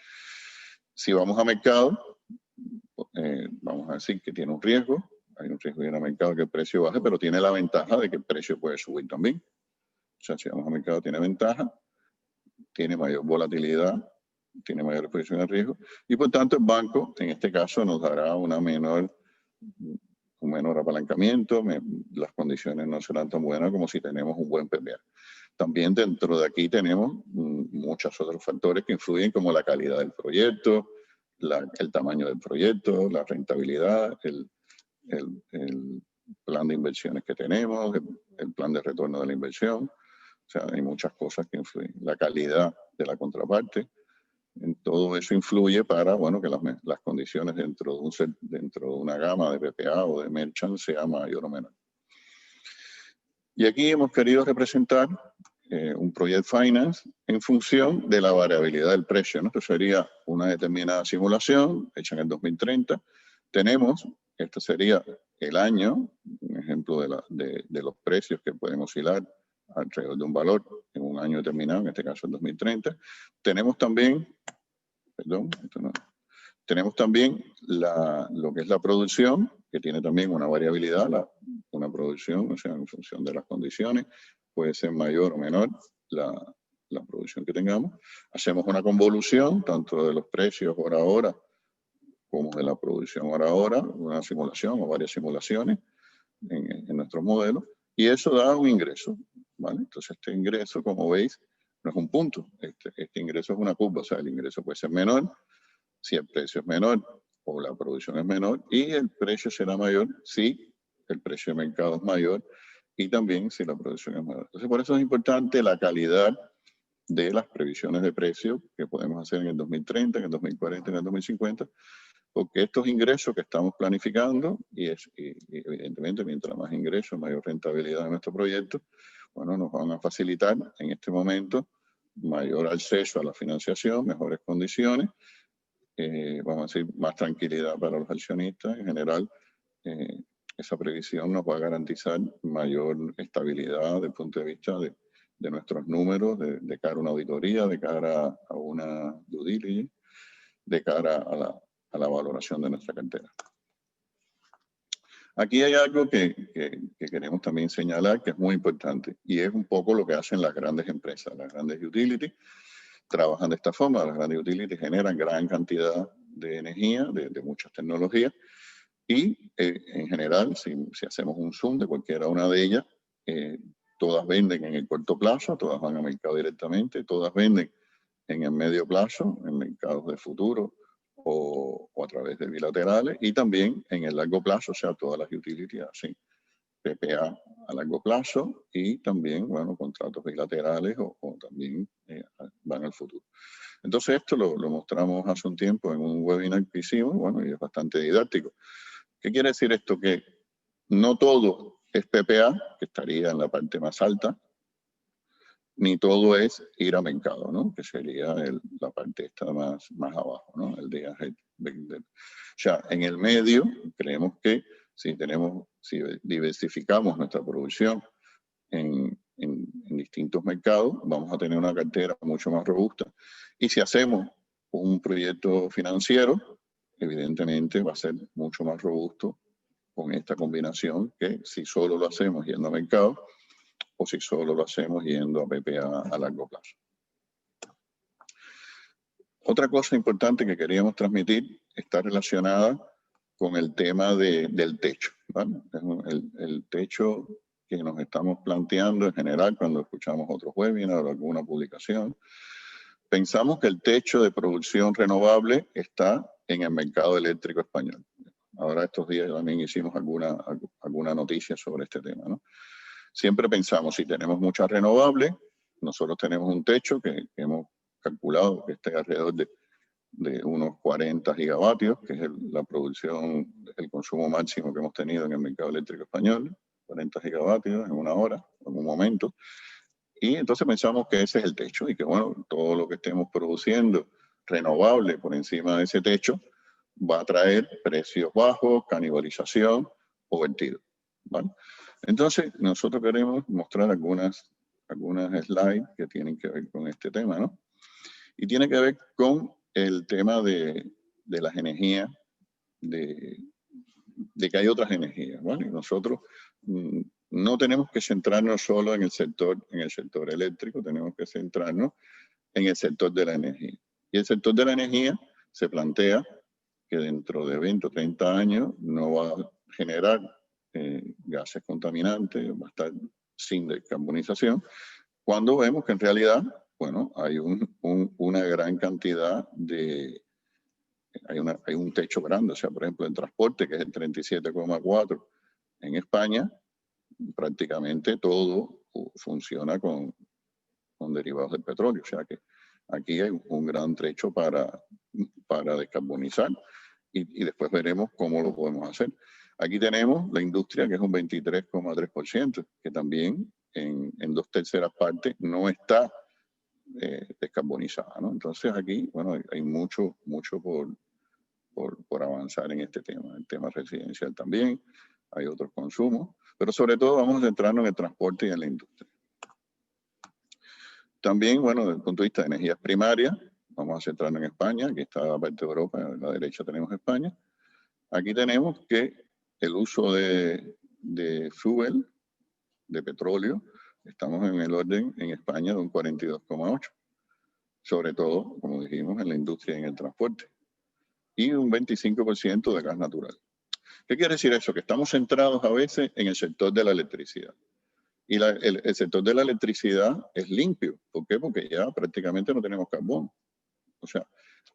Si vamos a mercado, vamos a decir que tiene un riesgo, hay un riesgo de ir a mercado que el precio baje, pero tiene la ventaja de que el precio puede subir también. O sea, si vamos a mercado tiene ventaja, tiene mayor volatilidad, tiene mayor exposición al riesgo, y por tanto el banco, en este caso, nos dará un menor apalancamiento, las condiciones no serán tan buenas como si tenemos un buen PPA. También dentro de aquí tenemos muchos otros factores que influyen, como la calidad del proyecto, el tamaño del proyecto, la rentabilidad, el plan de inversiones que tenemos, el plan de retorno de la inversión. O sea, hay muchas cosas que influyen. La calidad de la contraparte. En todo eso influye para, bueno, que las condiciones dentro de una gama de PPA o de merchant sea mayor o menor. Y aquí hemos querido representar un project finance en función de la variabilidad del precio, ¿no? Esto sería una determinada simulación hecha en el 2030. Tenemos, este sería el año, un ejemplo de los precios que pueden oscilar alrededor de un valor en un año determinado, en este caso el 2030. Tenemos también, tenemos también lo que es la producción, que tiene también una variabilidad, una producción, o sea, en función de las condiciones, puede ser mayor o menor la producción que tengamos. Hacemos una convolución, tanto de los precios hora a hora, como de la producción hora a hora, una simulación o varias simulaciones en nuestros modelos, y eso da un ingreso, ¿vale? Entonces este ingreso, como veis, no es un punto, este ingreso es una curva, o sea, el ingreso puede ser menor si el precio es menor o la producción es menor, y el precio será mayor si el precio de mercado es mayor y también si la producción es mayor. Entonces, por eso es importante la calidad de las previsiones de precio que podemos hacer en el 2030, en el 2040, en el 2050, porque estos ingresos que estamos planificando, y evidentemente mientras más ingresos, mayor rentabilidad de nuestro proyecto, bueno, nos van a facilitar en este momento mayor acceso a la financiación, mejores condiciones, vamos a decir, más tranquilidad para los accionistas. En general, esa previsión nos va a garantizar mayor estabilidad desde el punto de vista de nuestros números, de cara a una auditoría, de cara a una due diligence, de cara a la valoración de nuestra cartera. Aquí hay algo que queremos también señalar que es muy importante, y es un poco lo que hacen las grandes empresas, las grandes utilities. Trabajan de esta forma. Las grandes utilities generan gran cantidad de energía, de muchas tecnologías, y en general, si hacemos un zoom de cualquiera una de ellas, todas venden en el corto plazo, todas van al mercado directamente, todas venden en el medio plazo, en mercados de futuro o a través de bilaterales, y también en el largo plazo, o sea, todas las utilities así. PPA a largo plazo y también, bueno, contratos bilaterales o también van al futuro. Entonces esto lo mostramos hace un tiempo en un webinar que hicimos, bueno, y es bastante didáctico. ¿Qué quiere decir esto? Que no todo es PPA, que estaría en la parte más alta, ni todo es ir a mercado, ¿no? Que sería la parte esta más abajo, ¿no? El día ahead. O sea, en el medio creemos que si diversificamos nuestra producción en distintos mercados, vamos a tener una cartera mucho más robusta. Y si hacemos un proyecto financiero, evidentemente va a ser mucho más robusto con esta combinación que si solo lo hacemos yendo a mercado o si solo lo hacemos yendo a PPA a largo plazo. Otra cosa importante que queríamos transmitir está relacionada con el tema del techo, ¿vale? El techo que nos estamos planteando en general cuando escuchamos otros webinars o alguna publicación. Pensamos que el techo de producción renovable está en el mercado eléctrico español. Ahora estos días también hicimos alguna noticia sobre este tema, ¿no? Siempre pensamos, si tenemos muchas renovables, nosotros tenemos un techo que hemos calculado que esté alrededor de unos 40 gigavatios, que es la producción, el consumo máximo que hemos tenido en el mercado eléctrico español, 40 gigavatios en una hora, en un momento. Y entonces pensamos que ese es el techo y que, bueno, todo lo que estemos produciendo renovable por encima de ese techo va a traer precios bajos, canibalización o vertido, ¿vale? Entonces, nosotros queremos mostrar algunas slides que tienen que ver con este tema, ¿no? Y tiene que ver con el tema de las energías, de que hay otras energías, ¿vale? Nosotros no tenemos que centrarnos solo en el sector eléctrico, tenemos que centrarnos en el sector de la energía. Y el sector de la energía se plantea que dentro de 20 o 30 años no va a generar gases contaminantes, va a estar sin descarbonización, cuando vemos que en realidad, bueno, hay una gran cantidad de... Hay un techo grande, o sea, por ejemplo, en transporte, que es el 37,4 en España, prácticamente todo funciona con derivados del petróleo, o sea que aquí hay un gran trecho para descarbonizar y después veremos cómo lo podemos hacer. Aquí tenemos la industria, que es un 23,3%, que también en 2/3 partes no está descarbonizada, ¿no? Entonces aquí, bueno, hay mucho por avanzar en este tema. El tema residencial también, hay otros consumos, pero sobre todo vamos a centrarnos en el transporte y en la industria. También, bueno, desde el punto de vista de energías primarias, vamos a centrarnos en España, aquí está la parte de Europa, a la derecha tenemos España. Aquí tenemos que el uso de fuel, de petróleo, estamos en el orden en España de un 42,8%, sobre todo, como dijimos, en la industria y en el transporte, y un 25% de gas natural. ¿Qué quiere decir eso? Que estamos centrados a veces en el sector de la electricidad. Y el sector de la electricidad es limpio. ¿Por qué? Porque ya prácticamente no tenemos carbón. O sea,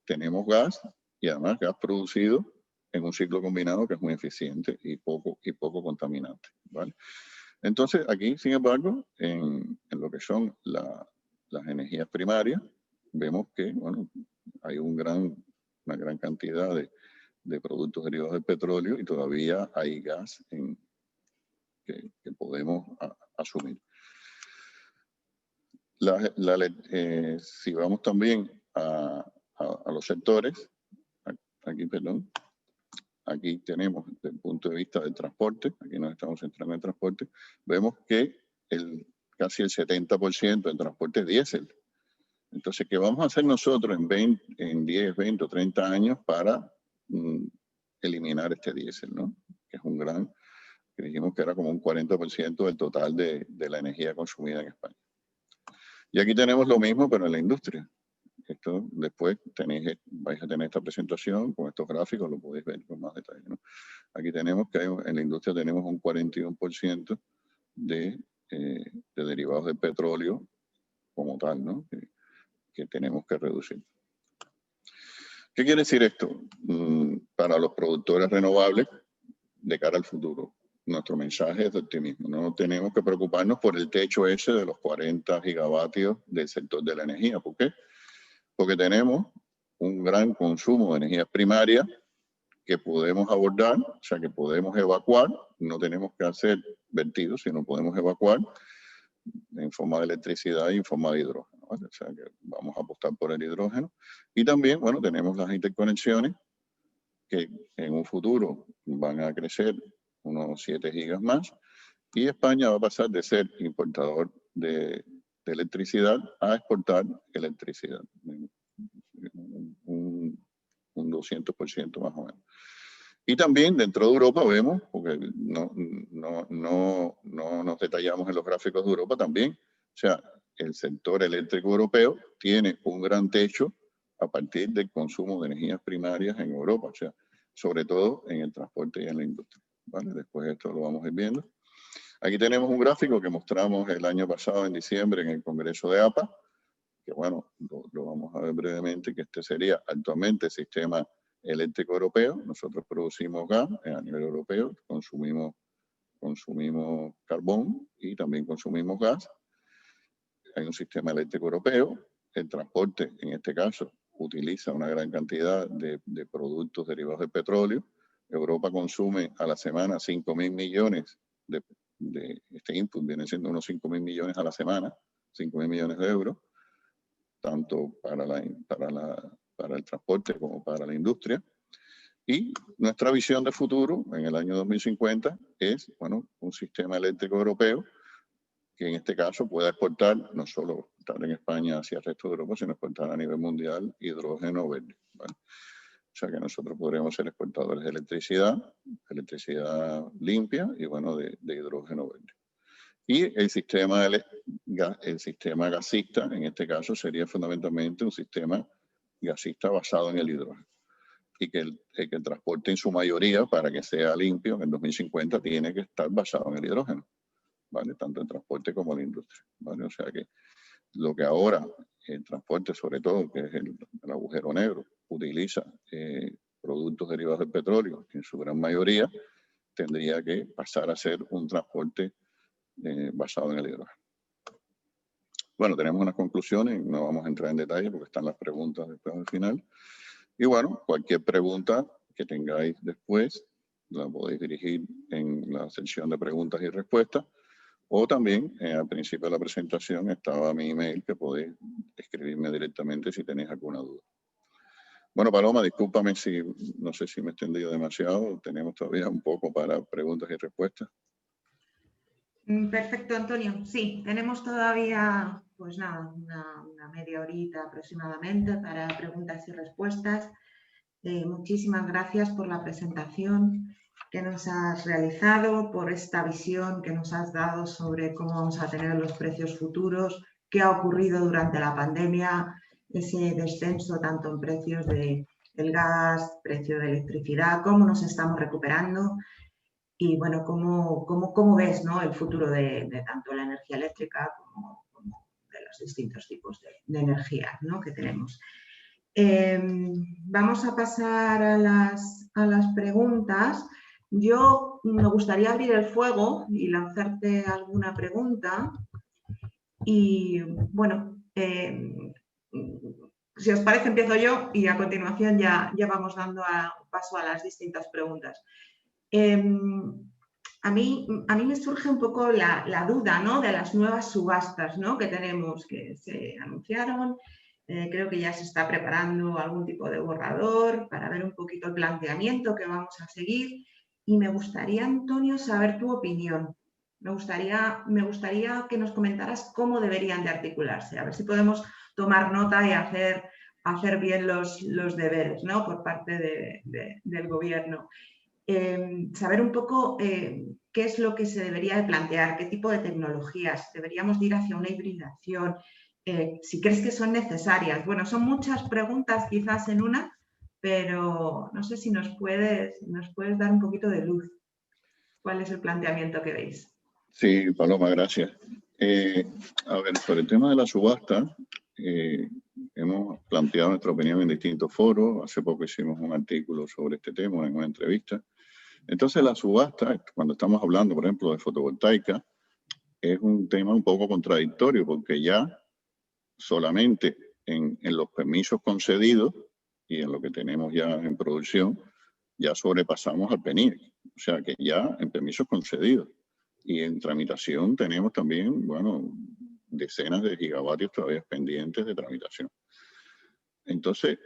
tenemos gas y además gas producido en un ciclo combinado que es muy eficiente y poco contaminante, ¿vale? Entonces, aquí, sin embargo, en lo que son las energías primarias, vemos que, bueno, hay una gran cantidad de productos derivados del petróleo y todavía hay gas que podemos asumir. Si vamos también a los sectores, aquí tenemos desde el punto de vista del transporte, aquí nos estamos centrando en el transporte, vemos que casi el 70% del transporte es diésel. Entonces, ¿qué vamos a hacer nosotros en 10, 20 o 30 años para eliminar este diésel, ¿no? Que es que dijimos que era como un 40% del total de la energía consumida en España. Y aquí tenemos lo mismo, pero en la industria. Esto después vais a tener esta presentación con estos gráficos, lo podéis ver con más detalle, ¿no? Aquí tenemos que en la industria tenemos un 41% de derivados del petróleo como tal, ¿no? Que tenemos que reducir. ¿Qué quiere decir esto? Para los productores renovables de cara al futuro. Nuestro mensaje es de optimismo. No tenemos que preocuparnos por el techo ese de los 40 gigavatios del sector de la energía. ¿Por qué? Porque tenemos un gran consumo de energía primaria que podemos abordar, o sea, que podemos evacuar. No tenemos que hacer vertidos, sino podemos evacuar en forma de electricidad y en forma de hidrógeno, ¿vale? O sea, que vamos a apostar por el hidrógeno. Y también, bueno, tenemos las interconexiones que en un futuro van a crecer unos 7 gigas más, y España va a pasar de ser importador de electricidad a exportar electricidad. Un 200% más o menos. Y también dentro de Europa vemos, porque no nos detallamos en los gráficos de Europa también, o sea, el sector eléctrico europeo tiene un gran techo a partir del consumo de energías primarias en Europa, o sea, sobre todo en el transporte y en la industria, ¿vale? Después esto lo vamos a ir viendo. Aquí tenemos un gráfico que mostramos el año pasado en diciembre en el Congreso de APA, que bueno, lo vamos a ver brevemente, que este sería actualmente el sistema eléctrico europeo. Nosotros producimos gas a nivel europeo, consumimos carbón y también consumimos gas. Hay un sistema eléctrico europeo. El transporte, en este caso, utiliza una gran cantidad de productos derivados del petróleo. Europa consume a la semana 5.000 millones de este input, viene siendo unos 5.000 millones a la semana, 5.000 millones de euros, tanto para el transporte como para la industria. Y nuestra visión de futuro en el año 2050 es, bueno, un sistema eléctrico europeo que en este caso pueda exportar, no solo exportar en España hacia el resto de Europa, sino exportar a nivel mundial hidrógeno verde, ¿vale? O sea que nosotros podremos ser exportadores de electricidad limpia y bueno, de hidrógeno verde. Y el sistema gasista, en este caso, sería fundamentalmente un sistema gasista basado en el hidrógeno. Y que el transporte en su mayoría, para que sea limpio en el 2050, tiene que estar basado en el hidrógeno, ¿vale? Tanto el transporte como la industria, ¿vale? O sea que lo que ahora el transporte, sobre todo, que es el agujero negro, utiliza productos derivados del petróleo, que en su gran mayoría tendría que pasar a ser un transporte basado en el hidrógeno. Bueno, tenemos unas conclusiones, no vamos a entrar en detalle porque están las preguntas después al final. Y bueno, cualquier pregunta que tengáis después la podéis dirigir en la sección de preguntas y respuestas, o también al principio de la presentación estaba mi email, que podéis escribirme directamente si tenéis alguna duda. Bueno, Paloma, discúlpame si no sé si me he extendido demasiado, tenemos todavía un poco para preguntas y respuestas. Perfecto, Antonio. Sí, tenemos todavía, pues nada, una media horita aproximadamente para preguntas y respuestas. Muchísimas gracias por la presentación que nos has realizado, por esta visión que nos has dado sobre cómo vamos a tener los precios futuros, qué ha ocurrido durante la pandemia, ese descenso tanto en precios del gas, precio de electricidad, cómo nos estamos recuperando. Y bueno, ¿cómo ves, ¿no?, el futuro de tanto la energía eléctrica como de los distintos tipos de energía, ¿no?, que tenemos? Vamos a pasar a las preguntas. Yo me gustaría abrir el fuego y lanzarte alguna pregunta. Y bueno, si os parece empiezo yo y a continuación ya vamos dando paso a las distintas preguntas. A mí me surge un poco la duda, ¿no?, de las nuevas subastas, ¿no?, que tenemos, que se anunciaron. Creo que ya se está preparando algún tipo de borrador para ver un poquito el planteamiento que vamos a seguir. Y me gustaría, Antonio, saber tu opinión. Me gustaría que nos comentaras cómo deberían de articularse, a ver si podemos tomar nota y hacer bien los deberes, ¿no?, por parte del gobierno. Saber un poco qué es lo que se debería de plantear, qué tipo de tecnologías, deberíamos de ir hacia una hibridación, si crees que son necesarias. Bueno, son muchas preguntas quizás en una, pero no sé si nos puedes dar un poquito de luz. ¿Cuál es el planteamiento que veis? Sí, Paloma, gracias. A ver, sobre el tema de la subasta, hemos planteado nuestra opinión en distintos foros. Hace poco hicimos un artículo sobre este tema en una entrevista. Entonces, la subasta, cuando estamos hablando, por ejemplo, de fotovoltaica, es un tema un poco contradictorio porque ya solamente en los permisos concedidos y en lo que tenemos ya en producción, ya sobrepasamos al PNIEC. O sea que ya en permisos concedidos y en tramitación tenemos también, bueno, decenas de gigavatios todavía pendientes de tramitación. Entonces,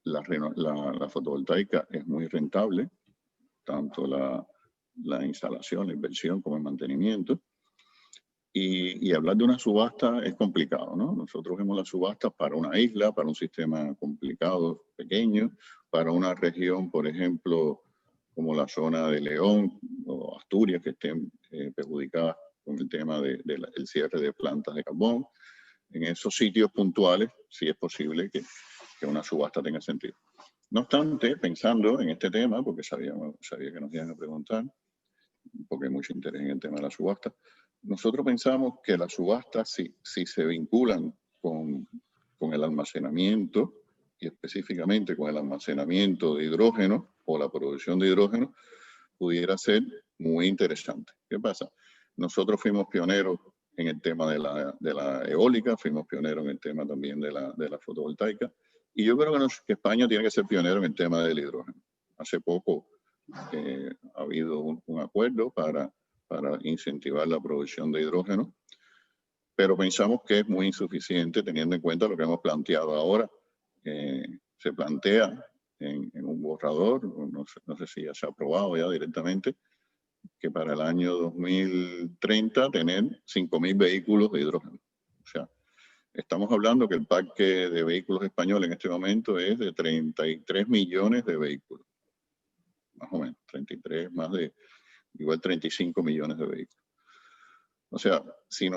la fotovoltaica es muy rentable, tanto la instalación, la inversión como el mantenimiento. Y hablar de una subasta es complicado, ¿no? Nosotros vemos las subastas para una isla, para un sistema complicado, pequeño, para una región, por ejemplo, como la zona de León o Asturias, que estén perjudicadas con el tema del cierre de plantas de carbón. En esos sitios puntuales sí es posible que una subasta tenga sentido. No obstante, pensando en este tema, porque sabía que nos iban a preguntar, porque hay mucho interés en el tema de la subasta, nosotros pensamos que las subastas, si se vinculan con el almacenamiento, y específicamente con el almacenamiento de hidrógeno o la producción de hidrógeno, pudiera ser muy interesante. ¿Qué pasa? Nosotros fuimos pioneros en el tema de la eólica, fuimos pioneros en el tema también de la fotovoltaica, y yo creo que España tiene que ser pionero en el tema del hidrógeno. Hace poco ha habido un acuerdo para incentivar la producción de hidrógeno, pero pensamos que es muy insuficiente teniendo en cuenta lo que hemos planteado ahora. Se plantea en un borrador, no sé si ya se ha aprobado ya directamente, que para el año 2030 tener 5.000 vehículos de hidrógeno. O sea, estamos hablando que el parque de vehículos español en este momento es de 33 millones de vehículos. Más o menos, 33, más de igual 35 millones de vehículos. O sea, si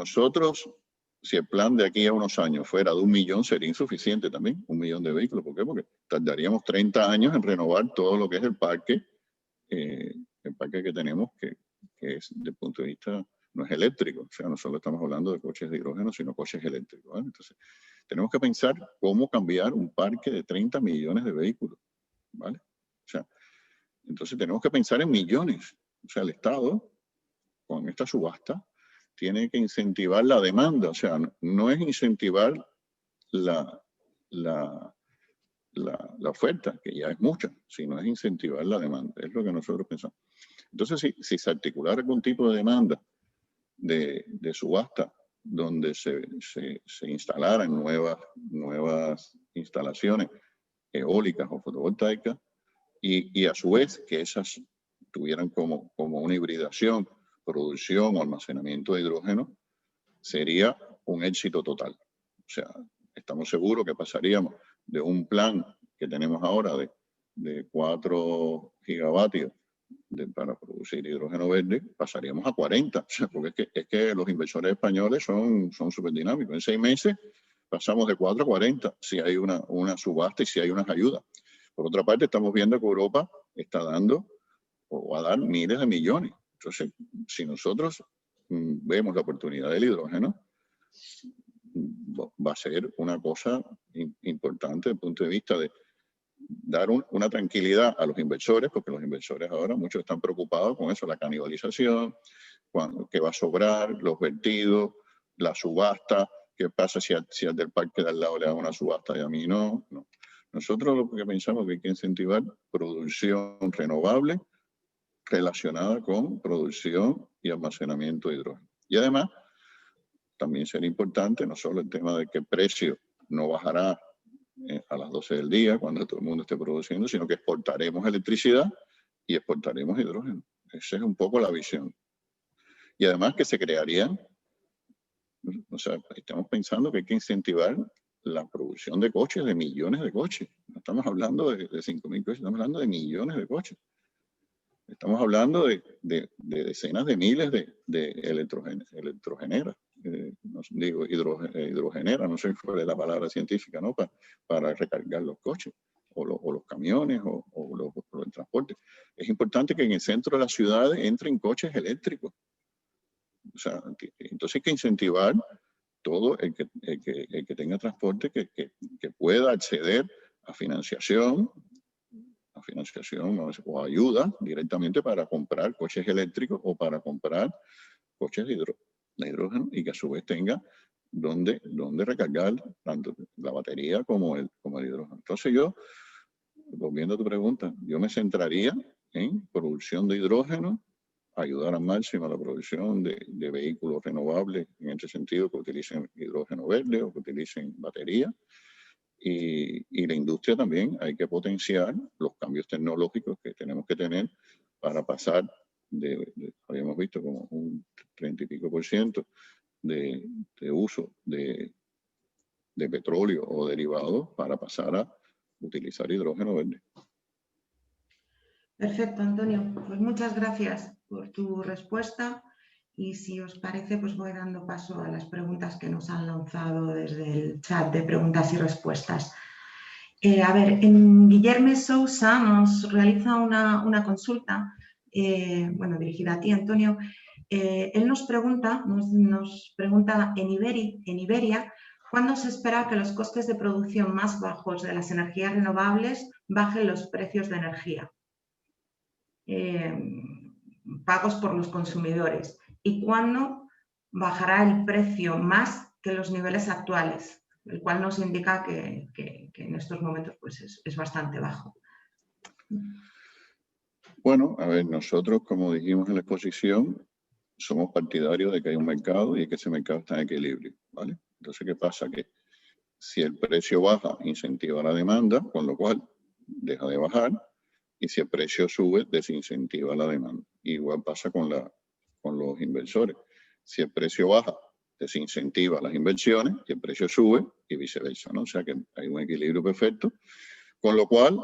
el plan de aquí a unos años fuera de 1 millón, sería insuficiente también, 1 millón de vehículos. ¿Por qué? Porque tardaríamos 30 años en renovar todo lo que es el parque que tenemos, que es, desde el punto de vista, no es eléctrico. O sea, no solo estamos hablando de coches de hidrógeno, sino coches eléctricos, ¿vale? Entonces, tenemos que pensar cómo cambiar un parque de 30 millones de vehículos, ¿vale? O sea, entonces tenemos que pensar en millones. O sea, el Estado, con esta subasta, tiene que incentivar la demanda. O sea, no es incentivar la oferta, que ya es mucha, sino es incentivar la demanda. Es lo que nosotros pensamos. Entonces, si se articulara algún tipo de demanda de subasta donde se instalaran nuevas instalaciones eólicas o fotovoltaicas, y a su vez que esas tuvieran como una hibridación, producción o almacenamiento de hidrógeno, sería un éxito total. O sea, estamos seguros que pasaríamos de un plan que tenemos ahora de 4 gigavatios para producir hidrógeno verde, pasaríamos a 40. O sea, porque es que los inversores españoles son súper dinámicos. En 6 meses pasamos de 4 a 40 si hay una subasta y si hay unas ayudas. Por otra parte, estamos viendo que Europa está dando o va a dar miles de millones. Entonces, si nosotros vemos la oportunidad del hidrógeno, va a ser una cosa importante desde el punto de vista de dar una tranquilidad a los inversores, porque los inversores ahora muchos están preocupados con eso, la canibalización, qué va a sobrar, los vertidos, la subasta, qué pasa si al del parque de al lado le da una subasta y a mí no. Nosotros lo que pensamos es que hay que incentivar producción renovable relacionada con producción y almacenamiento de hidrógeno. Y además, también sería importante no solo el tema de que el precio no bajará a las 12 del día cuando todo el mundo esté produciendo, sino que exportaremos electricidad y exportaremos hidrógeno. Esa es un poco la visión. Y además que se crearían, o sea, estamos pensando que hay que incentivar la producción de coches, de millones de coches. No estamos hablando de 5.000 coches, estamos hablando de millones de coches. Estamos hablando de decenas de miles de electrogeneras. No digo hidrogenera, no sé cuál es la palabra científica, ¿no? Para recargar los coches o los camiones o el transporte. Es importante que en el centro de las ciudades entren coches eléctricos. O sea, entonces hay que incentivar todo el que tenga transporte que pueda acceder a financiación o ayuda directamente para comprar coches eléctricos o para comprar coches de hidrógeno y que a su vez tenga donde recargar tanto la batería como el hidrógeno. Entonces yo, volviendo a tu pregunta, yo me centraría en producción de hidrógeno, ayudar al máximo a la producción de vehículos renovables, en este sentido que utilicen hidrógeno verde o que utilicen batería. Y la industria también hay que potenciar los cambios tecnológicos que tenemos que tener para pasar habíamos visto como un 30 y pico % de uso de petróleo o derivados para pasar a utilizar hidrógeno verde. Perfecto, Antonio. Pues muchas gracias por tu respuesta y si os parece, pues voy dando paso a las preguntas que nos han lanzado desde el chat de preguntas y respuestas. A ver, Guillermo Sousa nos realiza una consulta, bueno, dirigida a ti, Antonio. Él nos pregunta en Iberia, ¿cuándo se espera que los costes de producción más bajos de las energías renovables bajen los precios de energía pagos por los consumidores? ¿Y cuándo bajará el precio más que los niveles actuales? El cual nos indica que en estos momentos pues es bastante bajo. Bueno, a ver, nosotros, como dijimos en la exposición, somos partidarios de que hay un mercado y que ese mercado está en equilibrio, ¿vale? Entonces, ¿qué pasa? Que si el precio baja, incentiva la demanda, con lo cual deja de bajar, y si el precio sube, desincentiva la demanda. Igual pasa con los inversores. Si el precio baja, desincentiva las inversiones, y el precio sube, y viceversa, ¿no? O sea que hay un equilibrio perfecto, con lo cual,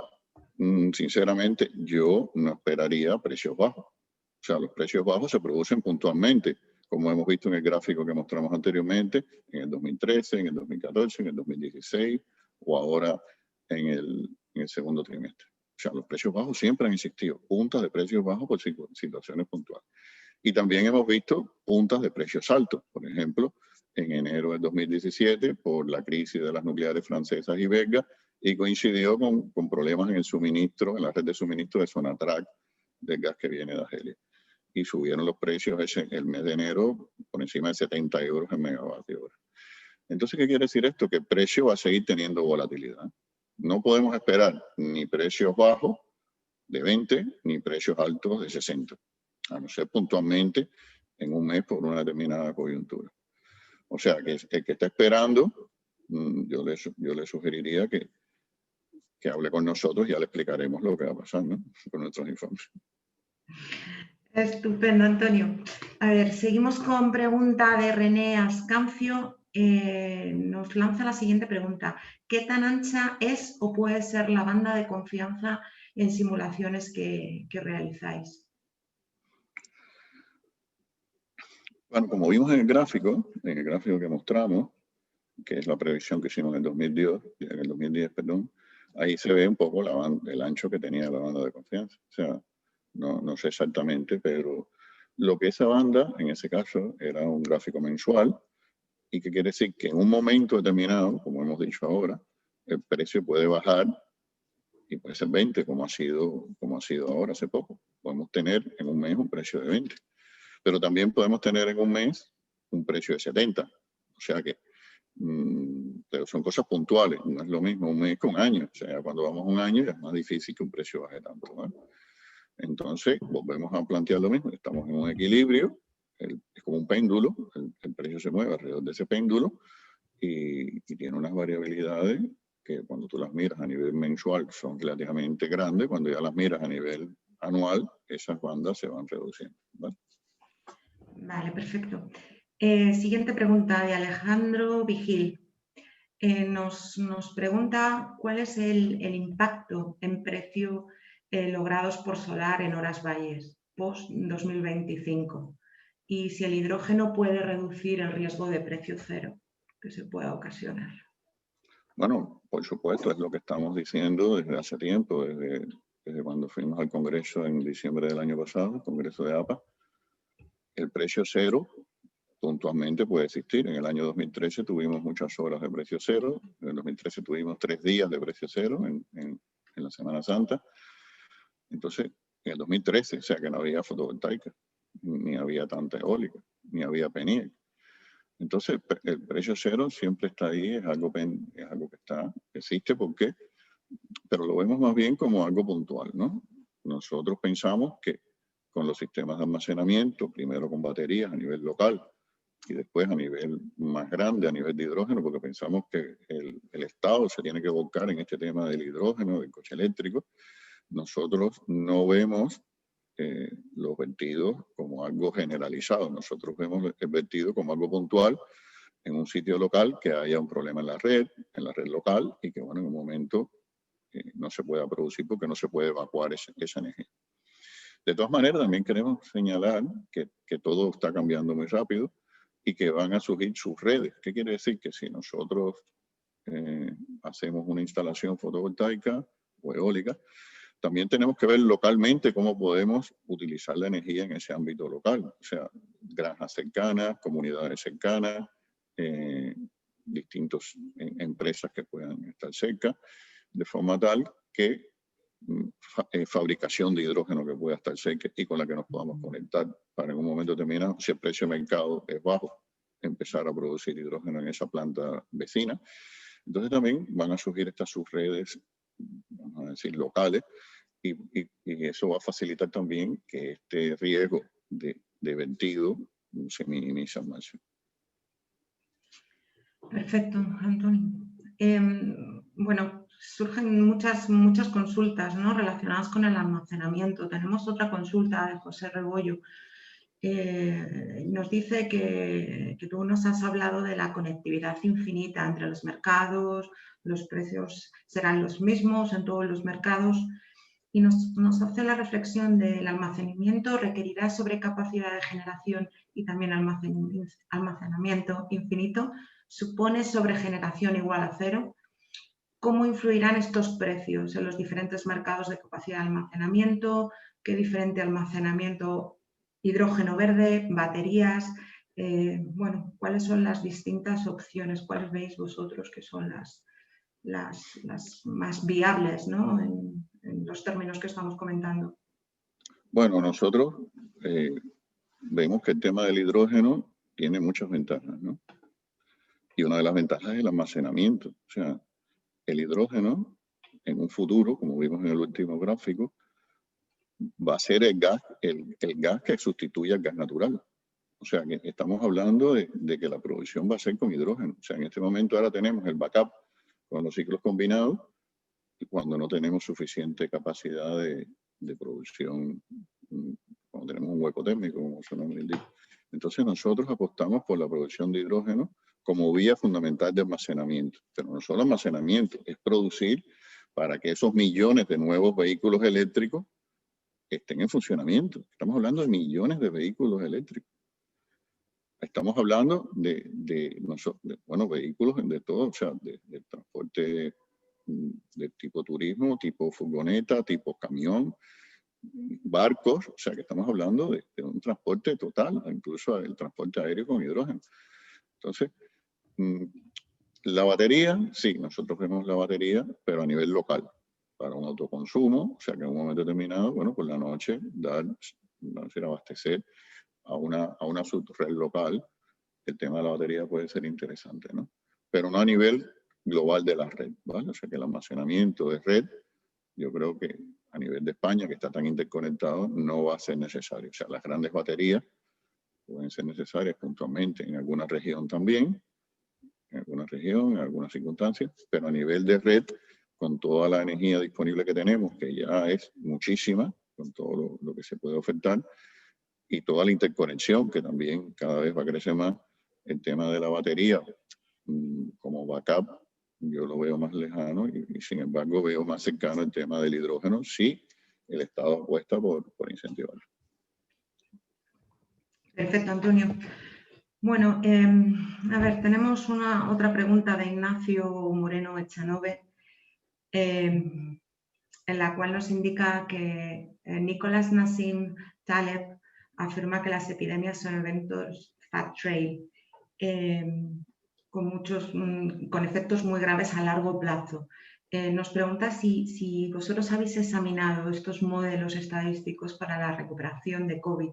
sinceramente, yo no esperaría precios bajos. O sea, los precios bajos se producen puntualmente, como hemos visto en el gráfico que mostramos anteriormente, en el 2013, en el 2014, en el 2016, o ahora en el segundo trimestre. O sea, los precios bajos siempre han existido, puntas de precios bajos por situaciones puntuales. Y también hemos visto puntas de precios altos, por ejemplo, en enero del 2017, por la crisis de las nucleares francesas y belgas, y coincidió con problemas en el suministro, en la red de suministro de Sonatrach, del gas que viene de Argelia. Y subieron los precios el mes de enero por encima de 70 euros el megavatio hora. Entonces, ¿qué quiere decir esto? Que el precio va a seguir teniendo volatilidad. No podemos esperar ni precios bajos de 20, ni precios altos de 60, a no ser puntualmente en un mes por una determinada coyuntura. O sea, que el que está esperando, yo le sugeriría que hable con nosotros y ya le explicaremos lo que va a pasar, ¿no? Con nuestros informes. Estupendo, Antonio. A ver, seguimos con pregunta de René Ascancio. Nos lanza la siguiente pregunta. ¿Qué tan ancha es o puede ser la banda de confianza en simulaciones que realizáis? Bueno, como vimos en el gráfico que mostramos, que es la previsión que hicimos en el 2010, ahí se ve un poco el ancho que tenía la banda de confianza. O sea, no sé exactamente, pero lo que esa banda, en ese caso, era un gráfico mensual, y que quiere decir que en un momento determinado, como hemos dicho ahora, el precio puede bajar y puede ser 20, como ha sido ahora hace poco. Podemos tener en un mes un precio de 20, pero también podemos tener en un mes un precio de 70. O sea que pero son cosas puntuales, no es lo mismo un mes que un año. O sea, cuando vamos a un año ya es más difícil que un precio baje tanto, ¿no? Entonces, volvemos a plantear lo mismo, estamos en un equilibrio, es como un péndulo, el precio se mueve alrededor de ese péndulo y tiene unas variabilidades que cuando tú las miras a nivel mensual son relativamente grandes, cuando ya las miras a nivel anual, esas bandas se van reduciendo, ¿vale? Vale, perfecto. Siguiente pregunta de Alejandro Vigil. Nos pregunta cuál es el impacto en precio logrados por solar en Horas Valles post-2025 y si el hidrógeno puede reducir el riesgo de precio cero que se pueda ocasionar. Bueno, por supuesto, es lo que estamos diciendo desde hace tiempo, desde cuando fuimos al Congreso en diciembre del año pasado, el Congreso de APA. El precio cero puntualmente puede existir. En el año 2013 tuvimos muchas horas de precio cero. En el 2013 tuvimos 3 días de precio cero en la Semana Santa. Entonces, en el 2013, o sea que no había fotovoltaica, ni había tanta eólica, ni había PENIEC. Entonces, el precio cero siempre está ahí, es algo que existe, porque, pero lo vemos más bien como algo puntual, ¿no? Nosotros pensamos que con los sistemas de almacenamiento, primero con baterías a nivel local y después a nivel más grande, a nivel de hidrógeno, porque pensamos que el Estado se tiene que volcar en este tema del hidrógeno, del coche eléctrico. Nosotros no vemos los vertidos como algo generalizado. Nosotros vemos el vertido como algo puntual en un sitio local, que haya un problema en la red local, y que, bueno, en un momento no se pueda producir porque no se puede evacuar esa energía. De todas maneras, también queremos señalar que todo está cambiando muy rápido y que van a surgir sus redes. ¿Qué quiere decir? Que si nosotros hacemos una instalación fotovoltaica o eólica, también tenemos que ver localmente cómo podemos utilizar la energía en ese ámbito local. O sea, granjas cercanas, comunidades cercanas, distintas empresas que puedan estar cerca, de forma tal que fabricación de hidrógeno que pueda estar cerca y con la que nos podamos conectar para en un momento determinado, si el precio de mercado es bajo, empezar a producir hidrógeno en esa planta vecina. Entonces también van a surgir estas subredes, vamos a decir, locales, y eso va a facilitar también que este riesgo de vertido se minimice al máximo. Perfecto, Antonio. Bueno, surgen muchas consultas, ¿no?, relacionadas con el almacenamiento. Tenemos otra consulta de José Rebollo. Nos dice que tú nos has hablado de la conectividad infinita entre los mercados, los precios serán los mismos en todos los mercados, y nos hace la reflexión del almacenamiento requerirá sobrecapacidad de generación y también almacenamiento infinito, supone sobregeneración igual a cero. ¿Cómo influirán estos precios en los diferentes mercados de capacidad de almacenamiento? ¿Qué diferente almacenamiento? Hidrógeno verde, baterías, bueno, ¿cuáles son las distintas opciones? ¿Cuáles veis vosotros que son las más viables, ¿no?, en los términos que estamos comentando? Bueno, nosotros vemos que el tema del hidrógeno tiene muchas ventajas, ¿no? Y una de las ventajas es el almacenamiento. O sea, el hidrógeno en un futuro, como vimos en el último gráfico, va a ser el gas que sustituye al gas natural. O sea, que estamos hablando de que la producción va a ser con hidrógeno. O sea, en este momento ahora tenemos el backup con los ciclos combinados y cuando no tenemos suficiente capacidad de producción, cuando tenemos un hueco térmico, como su nombre indica. Entonces nosotros apostamos por la producción de hidrógeno como vía fundamental de almacenamiento. Pero no solo almacenamiento, es producir para que esos millones de nuevos vehículos eléctricos estén en funcionamiento. Estamos hablando de millones de vehículos eléctricos. Estamos hablando de vehículos de todo, o sea, de transporte de tipo turismo, tipo furgoneta, tipo camión, barcos, o sea que estamos hablando de un transporte total, incluso el transporte aéreo con hidrógeno. Entonces, la batería, sí, nosotros vemos la batería, pero a nivel local, para un autoconsumo, o sea que en un momento determinado, bueno, por la noche, abastecer a una subred local, el tema de la batería puede ser interesante, ¿no? Pero no a nivel global de la red, ¿vale? O sea que el almacenamiento de red, yo creo que a nivel de España, que está tan interconectado, no va a ser necesario. O sea, las grandes baterías pueden ser necesarias puntualmente en alguna región también, en algunas circunstancias, pero a nivel de red, con toda la energía disponible que tenemos, que ya es muchísima, con todo lo que se puede ofertar, y toda la interconexión, que también cada vez va a crecer más, el tema de la batería como backup, yo lo veo más lejano y sin embargo veo más cercano el tema del hidrógeno si el Estado apuesta por incentivarlo. Perfecto, Antonio. Bueno, a ver, tenemos otra pregunta de Ignacio Moreno Echanove, en la cual nos indica que Nicolás Nassim Taleb afirma que las epidemias son eventos fat trail, con efectos muy graves a largo plazo. Nos pregunta si vosotros habéis examinado estos modelos estadísticos para la recuperación de COVID,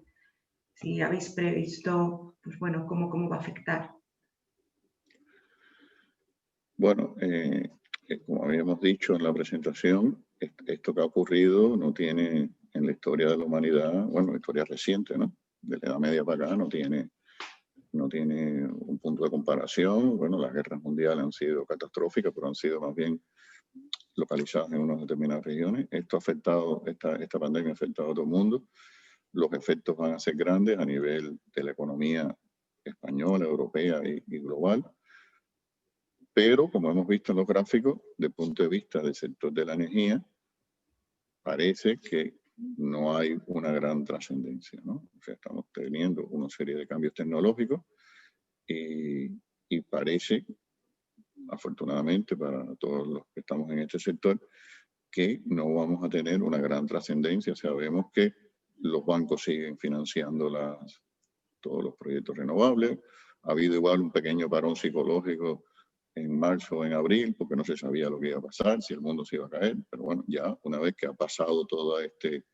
si habéis previsto, pues bueno, cómo va a afectar. Bueno, como habíamos dicho en la presentación, esto que ha ocurrido no tiene en la historia de la humanidad, bueno, historia reciente, ¿no? De la Edad Media para acá no tiene un punto de comparación. Bueno, las guerras mundiales han sido catastróficas, pero han sido más bien localizadas en unas determinadas regiones. Esta pandemia ha afectado a todo el mundo. los efectos van a ser grandes a nivel de la economía española, europea y global. Pero, como hemos visto en los gráficos, desde el punto de vista del sector de la energía, parece que no hay una gran trascendencia, ¿no? O sea, estamos teniendo una serie de cambios tecnológicos y parece, afortunadamente para todos los que estamos en este sector, que no vamos a tener una gran trascendencia. Sabemos que los bancos siguen financiando todos los proyectos renovables. Ha habido igual un pequeño parón psicológico en marzo o en abril, porque no se sabía lo que iba a pasar, si el mundo se iba a caer. Pero bueno, ya una vez que ha pasado todo este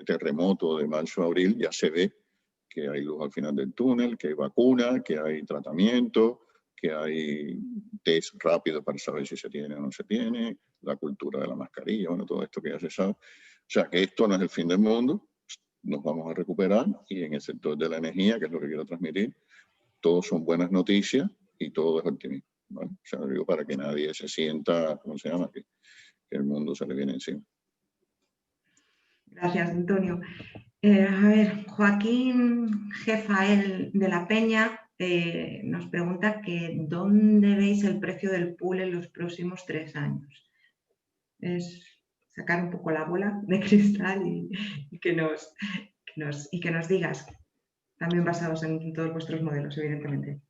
terremoto de marzo a abril, ya se ve que hay luz al final del túnel, que hay vacuna, que hay tratamiento, que hay test rápido para saber si se tiene o no se tiene, la cultura de la mascarilla, bueno, todo esto que ya se sabe. O sea, que esto no es el fin del mundo, nos vamos a recuperar, y en el sector de la energía, que es lo que quiero transmitir, todos son buenas noticias y todo es optimismo, ¿vale? O sea, lo digo para que nadie se sienta, ¿cómo se llama?, que el mundo se le viene encima. Gracias, Antonio. A ver, Joaquín Jefael de la Peña nos pregunta que ¿dónde veis el precio del pool en los próximos 3 años? Es sacar un poco la bola de cristal y que nos digas, también basados en todos vuestros modelos, evidentemente.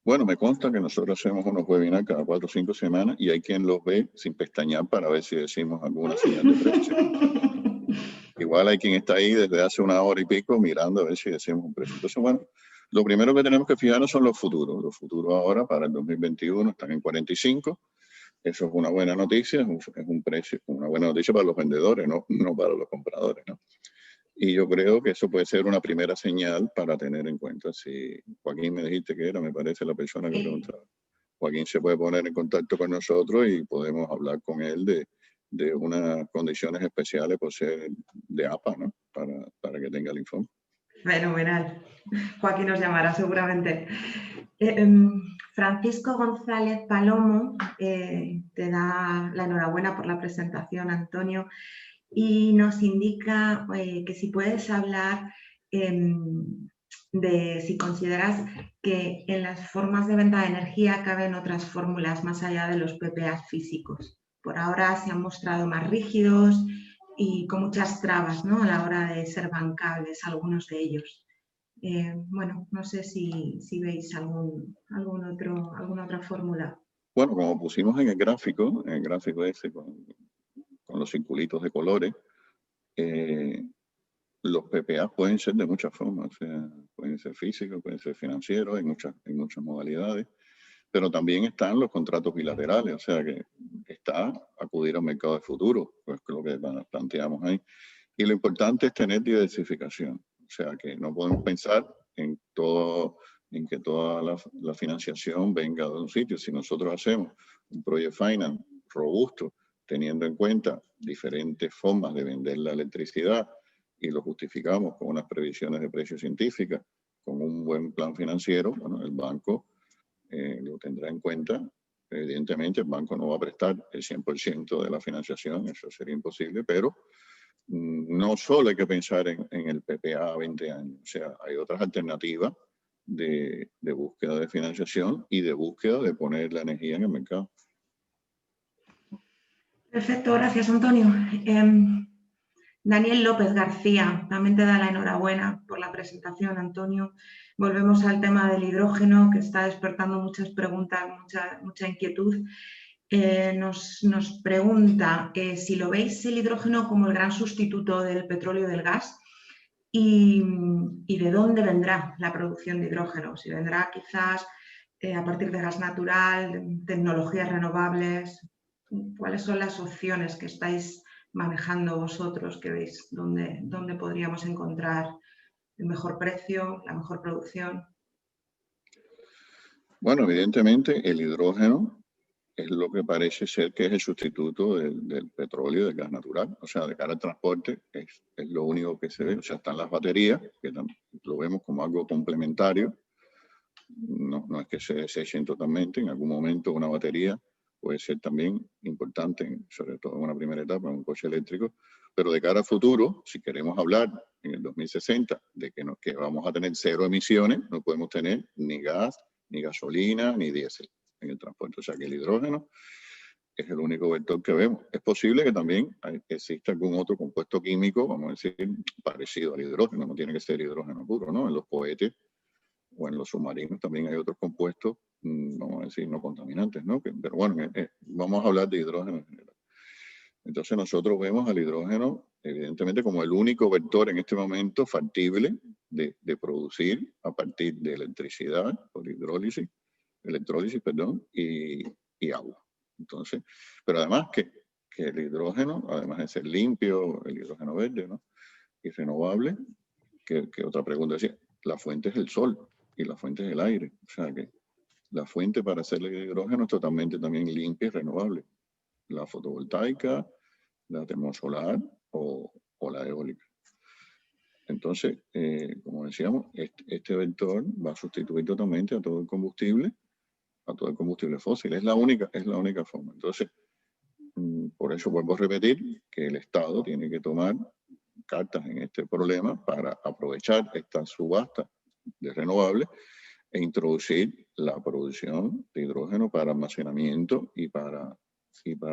Bueno, me consta que nosotros hacemos unos webinars cada 4 o 5 semanas y hay quien los ve sin pestañear para ver si decimos alguna señal de precio. Igual hay quien está ahí desde hace 1 hora y pico mirando a ver si decimos un precio. Entonces, bueno, lo primero que tenemos que fijarnos son los futuros. Los futuros ahora para el 2021 están en 45. Eso es una buena noticia, es un precio, una buena noticia para los vendedores, no para los compradores, ¿no? Y yo creo que eso puede ser una primera señal para tener en cuenta. Si Joaquín me dijiste que era, me parece la persona que preguntaba. Joaquín se puede poner en contacto con nosotros y podemos hablar con él de unas condiciones especiales por ser de APA, ¿no? Para que tenga el informe. Fenomenal. Joaquín nos llamará seguramente. Francisco González Palomo te da la enhorabuena por la presentación, Antonio, y nos indica que si puedes hablar de si consideras que en las formas de venta de energía caben otras fórmulas más allá de los PPA físicos. Por ahora se han mostrado más rígidos y con muchas trabas, ¿no?, a la hora de ser bancables, algunos de ellos. Bueno, no sé si veis alguna otra fórmula. Bueno, como pusimos en el gráfico ese con los circulitos de colores, los PPA pueden ser de muchas formas, o sea, pueden ser físicos, pueden ser financieros, hay muchas modalidades, pero también están los contratos bilaterales, o sea que está acudir al mercado de futuro, pues lo que planteamos ahí. Y lo importante es tener diversificación, o sea que no podemos pensar en que toda la financiación venga de un sitio. Si nosotros hacemos un project finance robusto, teniendo en cuenta diferentes formas de vender la electricidad, y lo justificamos con unas previsiones de precios científicas, con un buen plan financiero, bueno, el banco lo tendrá en cuenta. Evidentemente el banco no va a prestar el 100% de la financiación, eso sería imposible, pero no solo hay que pensar en el PPA a 20 años, o sea, hay otras alternativas de búsqueda de financiación y de búsqueda de poner la energía en el mercado. Perfecto, gracias, Antonio. Daniel López García también te da la enhorabuena por la presentación, Antonio. Volvemos al tema del hidrógeno, que está despertando muchas preguntas, mucha inquietud. Nos pregunta si lo veis el hidrógeno como el gran sustituto del petróleo y del gas y de dónde vendrá la producción de hidrógeno. Si vendrá quizás a partir de gas natural, tecnologías renovables. ¿Cuáles son las opciones que estáis manejando vosotros, que veis dónde podríamos encontrar el mejor precio, la mejor producción? Bueno, evidentemente el hidrógeno es lo que parece ser que es el sustituto del petróleo y del gas natural. O sea, de cara al transporte es lo único que se ve. O sea, están las baterías, que lo vemos como algo complementario. No es que se desechen totalmente. En algún momento una batería puede ser también importante, sobre todo en una primera etapa, en un coche eléctrico, Pero de cara al futuro, si queremos hablar en el 2060 de que vamos a tener 0 emisiones, no podemos tener ni gas, ni gasolina, ni diésel en el transporte. O sea que el hidrógeno es el único vector que vemos. Es posible que también exista algún otro compuesto químico, vamos a decir, parecido al hidrógeno, no tiene que ser hidrógeno puro, ¿no? En los cohetes o en los submarinos también hay otros compuestos, vamos a decir, no contaminantes, ¿no? Pero bueno, vamos a hablar de hidrógeno en general. Entonces nosotros vemos al hidrógeno, evidentemente, como el único vector en este momento factible de producir a partir de electricidad, por electrólisis, perdón, y agua. Entonces, pero además que el hidrógeno, además de ser limpio, el hidrógeno verde, ¿no? Y renovable, que otra pregunta decía, la fuente es el sol y la fuente es el aire. O sea que la fuente para hacer el hidrógeno es totalmente también limpia y renovable. La fotovoltaica, la termosolar o la eólica. Entonces, como decíamos, este vector va a sustituir totalmente a todo el combustible fósil. Es la única forma. Entonces, por eso vuelvo a repetir que el Estado tiene que tomar cartas en este problema para aprovechar esta subasta de renovables e introducir la producción de hidrógeno para almacenamiento y para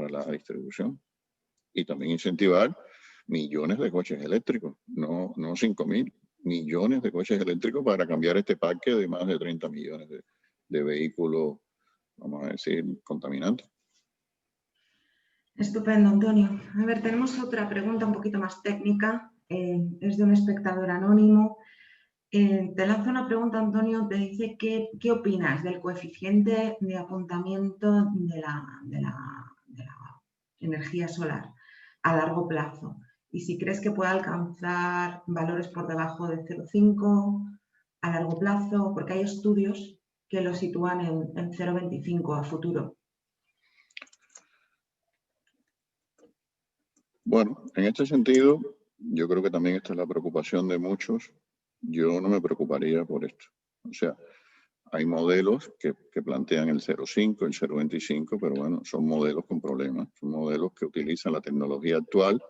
la distribución. Y también incentivar millones de coches eléctricos, no 5.000, millones de coches eléctricos para cambiar este parque de más de 30 millones de vehículos, vamos a decir, contaminantes. Estupendo, Antonio. A ver, tenemos otra pregunta un poquito más técnica. Es de un espectador anónimo. Te lanzo una pregunta, Antonio. Te dice ¿qué opinas del coeficiente de apuntamiento de la energía solar a largo plazo? Y si crees que puede alcanzar valores por debajo de 0,5 a largo plazo, porque hay estudios que lo sitúan en 0,25 a futuro. Bueno, en este sentido, yo creo que también esta es la preocupación de muchos. Yo no me preocuparía por esto. O sea, hay modelos que plantean el 0,5, el 0,25, pero bueno, son modelos con problemas. Son modelos que utilizan la tecnología actual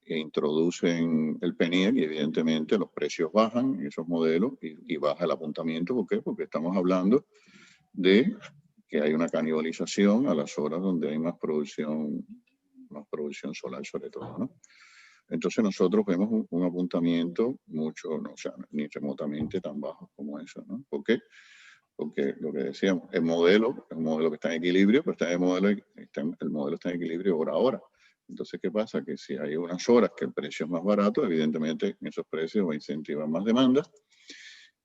e introducen el PNIEC y evidentemente los precios bajan en esos modelos y baja el apuntamiento. ¿Por qué? Porque estamos hablando de que hay una canibalización a las horas donde hay más producción solar sobre todo, ¿no? Entonces nosotros vemos un apuntamiento mucho, no, o sea, ni remotamente tan bajo como eso, ¿no? ¿Por qué? Porque lo que decíamos, el modelo es un modelo que está en equilibrio, pero el modelo está en equilibrio hora a hora. Entonces, ¿qué pasa? Que si hay unas horas que el precio es más barato, evidentemente en esos precios va a incentivar más demanda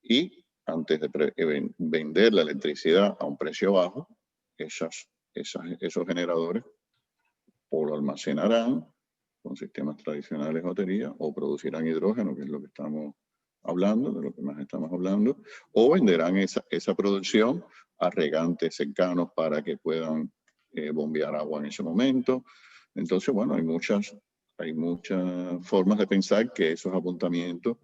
y antes de vender la electricidad a un precio bajo, esos generadores o lo almacenarán con sistemas tradicionales de batería o producirán hidrógeno, que es lo que estamos hablando, de lo que más estamos hablando, o venderán esa producción a regantes cercanos para que puedan bombear agua en ese momento. Entonces, bueno, hay muchas formas de pensar que esos apuntamientos,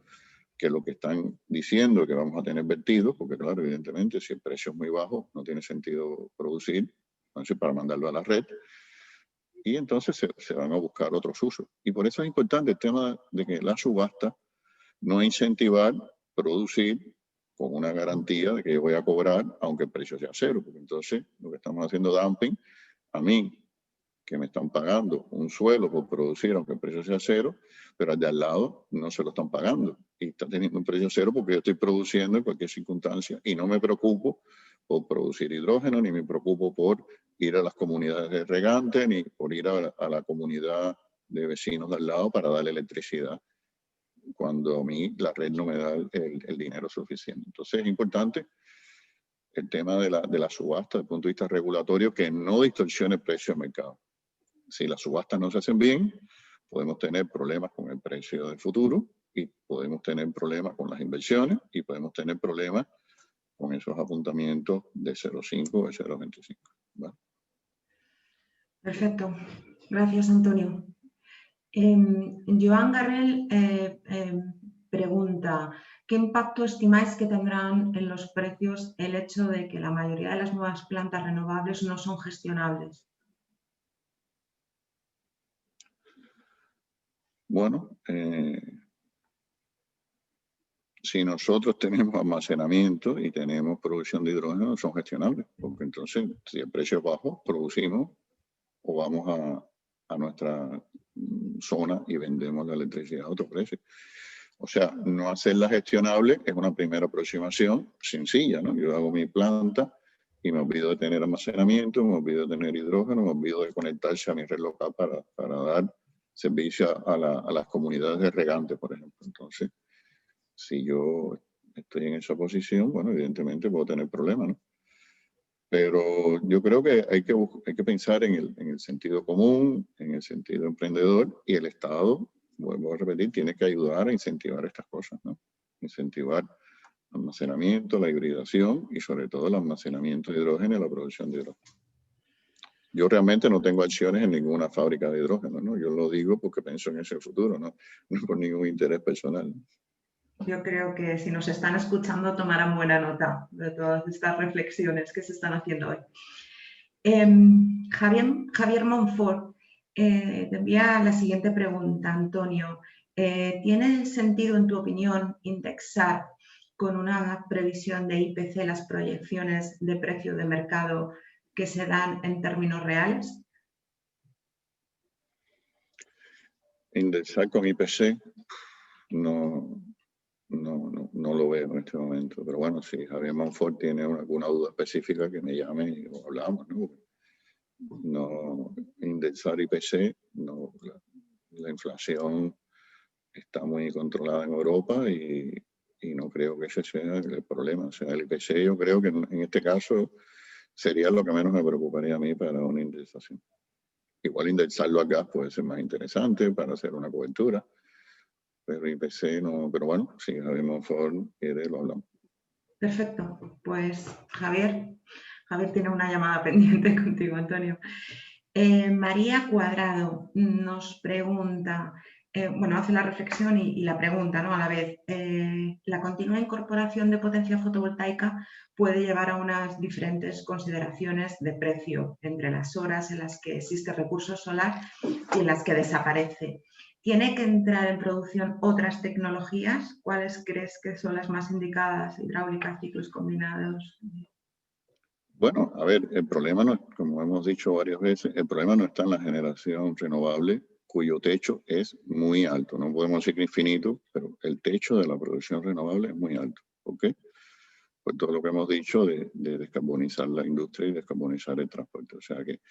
que lo que están diciendo que vamos a tener vertidos, porque claro, evidentemente, si el precio es muy bajo, no tiene sentido producir, entonces para mandarlo a la red, y entonces se van a buscar otros usos. Y por eso es importante el tema de que la subasta no incentivar producir con una garantía de que yo voy a cobrar aunque el precio sea cero, porque entonces lo que estamos haciendo dumping, a mí que me están pagando un suelo por producir aunque el precio sea cero, pero al de al lado no se lo están pagando y está teniendo un precio cero porque yo estoy produciendo en cualquier circunstancia y no me preocupo por producir hidrógeno, ni me preocupo por ir a las comunidades de regantes, ni por ir a la comunidad de vecinos de al lado para darle electricidad, cuando a mí la red no me da el dinero suficiente. Entonces es importante el tema de la subasta desde el punto de vista regulatorio, que no distorsione el precio del mercado. Si las subastas no se hacen bien, podemos tener problemas con el precio del futuro y podemos tener problemas con las inversiones y podemos tener problemas con esos apuntamientos de 0,5 o de 0,25. ¿Vale? Perfecto. Gracias, Antonio. Joan Garrel pregunta, ¿qué impacto estimáis que tendrán en los precios el hecho de que la mayoría de las nuevas plantas renovables no son gestionables? Bueno, si nosotros tenemos almacenamiento y tenemos producción de hidrógeno, son gestionables, porque entonces, si el precio es bajo, producimos o vamos a nuestra zona y vendemos la electricidad a otro precio. O sea, no hacerla gestionable es una primera aproximación sencilla, ¿no? Yo hago mi planta y me olvido de tener almacenamiento, me olvido de tener hidrógeno, me olvido de conectarse a mi red local para dar servicio a las comunidades de regantes, por ejemplo. Entonces, si yo estoy en esa posición, bueno, evidentemente puedo tener problemas, ¿no? Pero yo creo que hay que pensar en el sentido común, en el sentido emprendedor, y el Estado, vuelvo a repetir, tiene que ayudar a incentivar estas cosas, ¿no? Incentivar el almacenamiento, la hibridación y sobre todo el almacenamiento de hidrógeno y la producción de hidrógeno. Yo realmente no tengo acciones en ninguna fábrica de hidrógeno, ¿no? Yo lo digo porque pienso en ese futuro, ¿no? No por ningún interés personal. Yo creo que si nos están escuchando tomarán buena nota de todas estas reflexiones que se están haciendo hoy. Javier Monfort te envía la siguiente pregunta, Antonio. ¿Tiene sentido, en tu opinión, indexar con una previsión de IPC las proyecciones de precio de mercado que se dan en términos reales? Indexar con IPC no lo veo en este momento. Pero bueno, si Javier Monfort tiene alguna duda específica, que me llame y lo hablamos, ¿no? No indexar IPC, no, la inflación está muy controlada en Europa y no creo que ese sea el problema. O sea, el IPC yo creo que en este caso sería lo que menos me preocuparía a mí para una indexación. Igual indexarlo al gas puede ser más interesante para hacer una cobertura, pero IPC no. Pero bueno, si Javier Monfort quiere, lo hablamos. Perfecto. Pues Javier tiene una llamada pendiente contigo, Antonio. María Cuadrado nos pregunta, bueno, hace la reflexión y la pregunta, ¿no? A la vez, la continua incorporación de potencia fotovoltaica puede llevar a unas diferentes consideraciones de precio entre las horas en las que existe recurso solar y en las que desaparece. ¿Tiene que entrar en producción otras tecnologías? ¿Cuáles crees que son las más indicadas? Hidráulica, ciclos combinados. Bueno, a ver, el problema no, como hemos dicho varias veces, el problema no está en la generación renovable, cuyo techo es muy alto. No podemos decir que infinito, pero el techo de la producción renovable es muy alto. ¿Por qué? Por todo lo que hemos dicho de descarbonizar la industria y descarbonizar el transporte. O sea que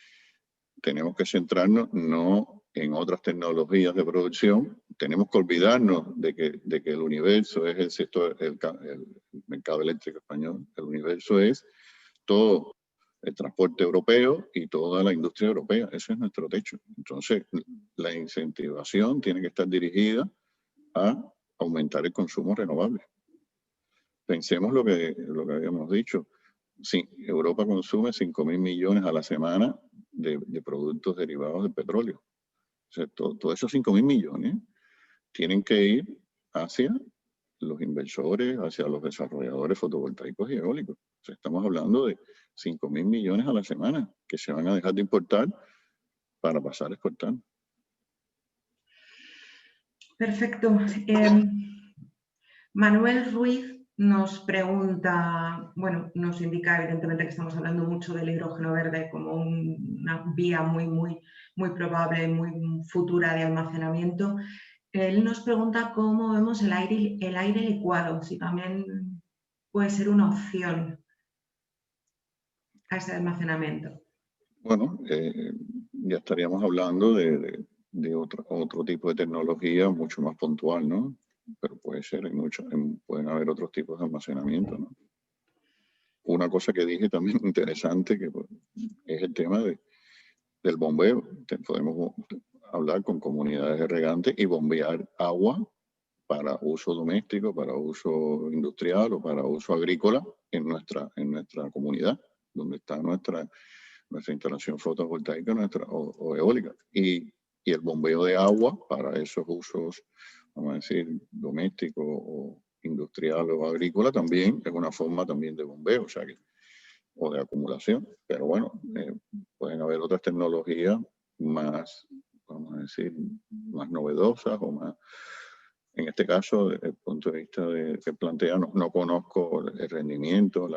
tenemos que centrarnos no en otras tecnologías de producción, tenemos que olvidarnos de que el universo es el sector, el mercado eléctrico español. El universo es todo el transporte europeo y toda la industria europea. Ese es nuestro techo. Entonces, la incentivación tiene que estar dirigida a aumentar el consumo renovable. Pensemos lo que habíamos dicho. Sí, Europa consume 5.000 millones a la semana de productos derivados del petróleo. O sea, todos esos 5.000 millones tienen que ir hacia los inversores, hacia los desarrolladores fotovoltaicos y eólicos. O sea, estamos hablando de 5.000 millones a la semana que se van a dejar de importar para pasar a exportar. Perfecto. Manuel Ruiz nos pregunta, bueno, nos indica evidentemente que estamos hablando mucho del hidrógeno verde como una vía muy probable, muy futura de almacenamiento. Él nos pregunta cómo vemos el aire licuado, si también puede ser una opción a ese almacenamiento. Bueno, ya estaríamos hablando de otro tipo de tecnología mucho más puntual, ¿no? Pero puede ser, pueden haber otros tipos de almacenamiento, ¿no? Una cosa que dije también interesante que es el tema del bombeo. Podemos hablar con comunidades de regantes y bombear agua para uso doméstico, para uso industrial o para uso agrícola en nuestra comunidad, donde está nuestra instalación fotovoltaica o eólica. Y el bombeo de agua para esos usos, vamos a decir, doméstico o industrial o agrícola también es una forma también de bombeo, o de acumulación. Pero bueno, pueden haber otras tecnologías más, vamos a decir, más novedosas o más... En este caso, desde el punto de vista que plantea, no conozco el rendimiento,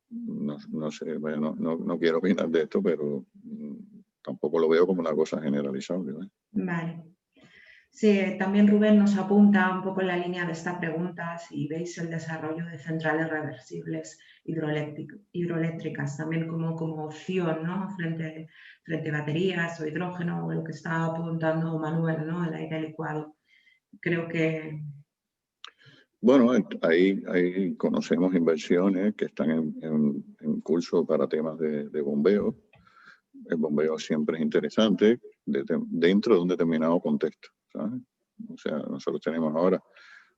no sé, bueno, no quiero opinar de esto, pero tampoco lo veo como una cosa generalizable, ¿no? Vale. Sí, también Rubén nos apunta un poco en la línea de esta pregunta si veis el desarrollo de centrales reversibles hidroeléctricas también como opción, ¿no? frente a baterías o hidrógeno o lo que está apuntando Manuel, ¿no? El aire licuado. Creo que... Bueno, ahí conocemos inversiones que están en curso para temas de bombeo. El bombeo siempre es interesante dentro de un determinado contexto, ¿sabes? O sea, nosotros tenemos ahora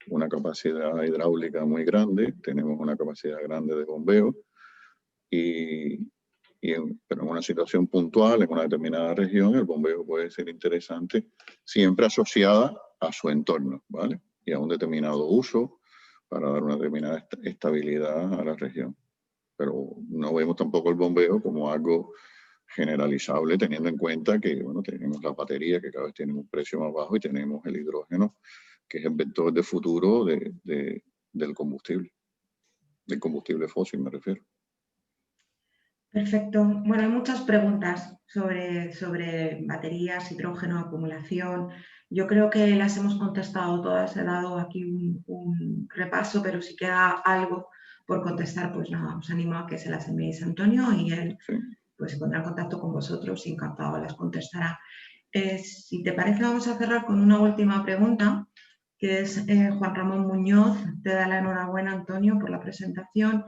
una capacidad hidráulica muy grande, tenemos una capacidad grande de bombeo, pero en una situación puntual, en una determinada región, el bombeo puede ser interesante, siempre asociada a su entorno, ¿vale? Y a un determinado uso para dar una determinada estabilidad a la región. Pero no vemos tampoco el bombeo como algo generalizable, teniendo en cuenta que, bueno, tenemos las baterías que cada vez tienen un precio más bajo y tenemos el hidrógeno, que es el vector de futuro del combustible fósil, me refiero. Perfecto. Bueno, hay muchas preguntas sobre baterías, hidrógeno, acumulación. Yo creo que las hemos contestado todas. He dado aquí un repaso, pero si queda algo por contestar, pues nada, os animo a que se las enviéis a Antonio y él pues se pondrá en contacto con vosotros y encantado las contestará. Si te parece, vamos a cerrar con una última pregunta, que es Juan Ramón Muñoz. Te da la enhorabuena, Antonio, por la presentación.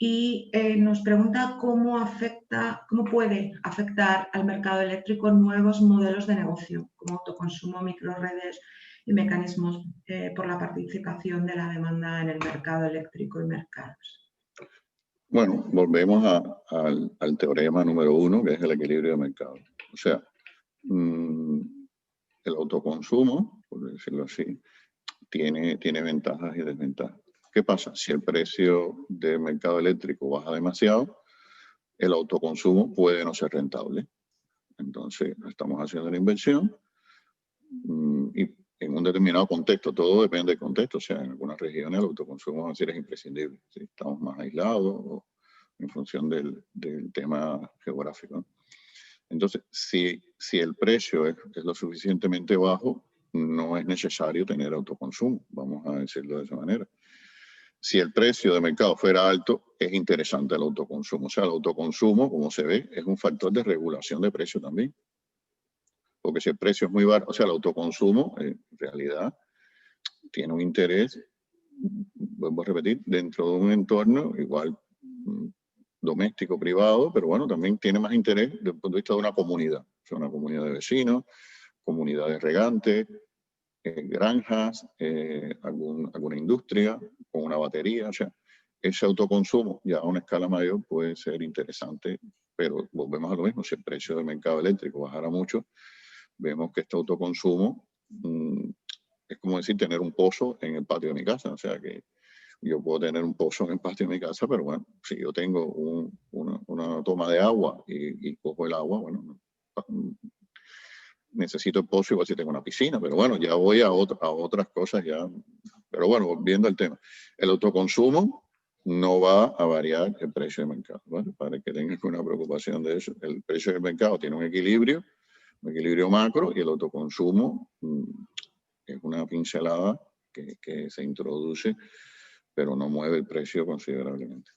Y nos pregunta cómo puede afectar al mercado eléctrico nuevos modelos de negocio, como autoconsumo, microredes y mecanismos por la participación de la demanda en el mercado eléctrico y mercados. Bueno, volvemos al teorema número 1, que es el equilibrio de mercado. O sea, el autoconsumo, por decirlo así, tiene ventajas y desventajas. ¿Qué pasa? Si el precio del mercado eléctrico baja demasiado, el autoconsumo puede no ser rentable. Entonces, estamos haciendo una inversión y en un determinado contexto, todo depende del contexto. O sea, en algunas regiones el autoconsumo es imprescindible. Si estamos más aislados o en función del tema geográfico, ¿no? Entonces, si el precio es lo suficientemente bajo, no es necesario tener autoconsumo, vamos a decirlo de esa manera. Si el precio de mercado fuera alto, es interesante el autoconsumo. O sea, el autoconsumo, como se ve, es un factor de regulación de precio también. Porque si el precio es muy barato, o sea, el autoconsumo, en realidad, tiene un interés, vuelvo a repetir, dentro de un entorno igual doméstico, privado, pero bueno, también tiene más interés desde el punto de vista de una comunidad. O sea, una comunidad de vecinos, comunidades regantes, granjas, alguna industria con una batería. O sea, ese autoconsumo ya a una escala mayor puede ser interesante, pero volvemos a lo mismo. Si el precio del mercado eléctrico bajara mucho, vemos que este autoconsumo es como decir tener un pozo en el patio de mi casa. O sea que yo puedo tener un pozo en el patio de mi casa, pero bueno, si yo tengo una toma de agua y cojo el agua, bueno, necesito el pozo igual si tengo una piscina, pero bueno, ya voy a otras cosas ya. Pero bueno, volviendo al tema, el autoconsumo no va a variar el precio del mercado, ¿vale? Para que tengan una preocupación de eso. El precio del mercado tiene un equilibrio macro, y el autoconsumo es una pincelada que se introduce, pero no mueve el precio considerablemente.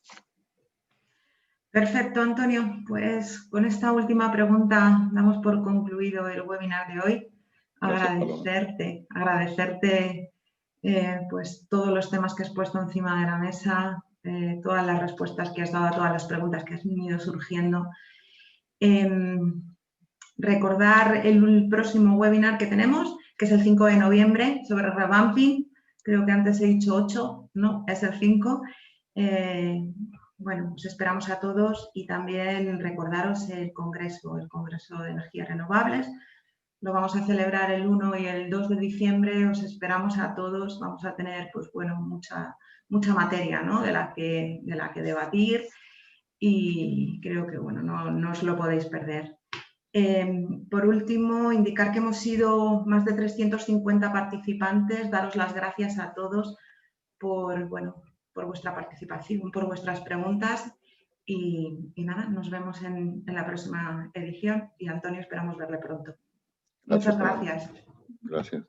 Perfecto, Antonio. Pues con esta última pregunta damos por concluido el webinar de hoy. Agradecerte pues todos los temas que has puesto encima de la mesa, todas las respuestas que has dado a todas las preguntas que han ido surgiendo. Recordar el próximo webinar que tenemos, que es el 5 de noviembre, sobre revamping. Creo que antes he dicho 8, no, es el 5. Bueno, os esperamos a todos y también recordaros el Congreso de Energías Renovables. Lo vamos a celebrar el 1 y el 2 de diciembre. Os esperamos a todos. Vamos a tener, pues bueno, mucha materia, ¿no? de la que debatir y creo que, bueno, no os lo podéis perder. Por último, indicar que hemos sido más de 350 participantes, daros las gracias a todos por vuestra participación, por vuestras preguntas y nada, nos vemos en la próxima edición y Antonio esperamos verle pronto. Gracias, Muchas gracias. Gracias.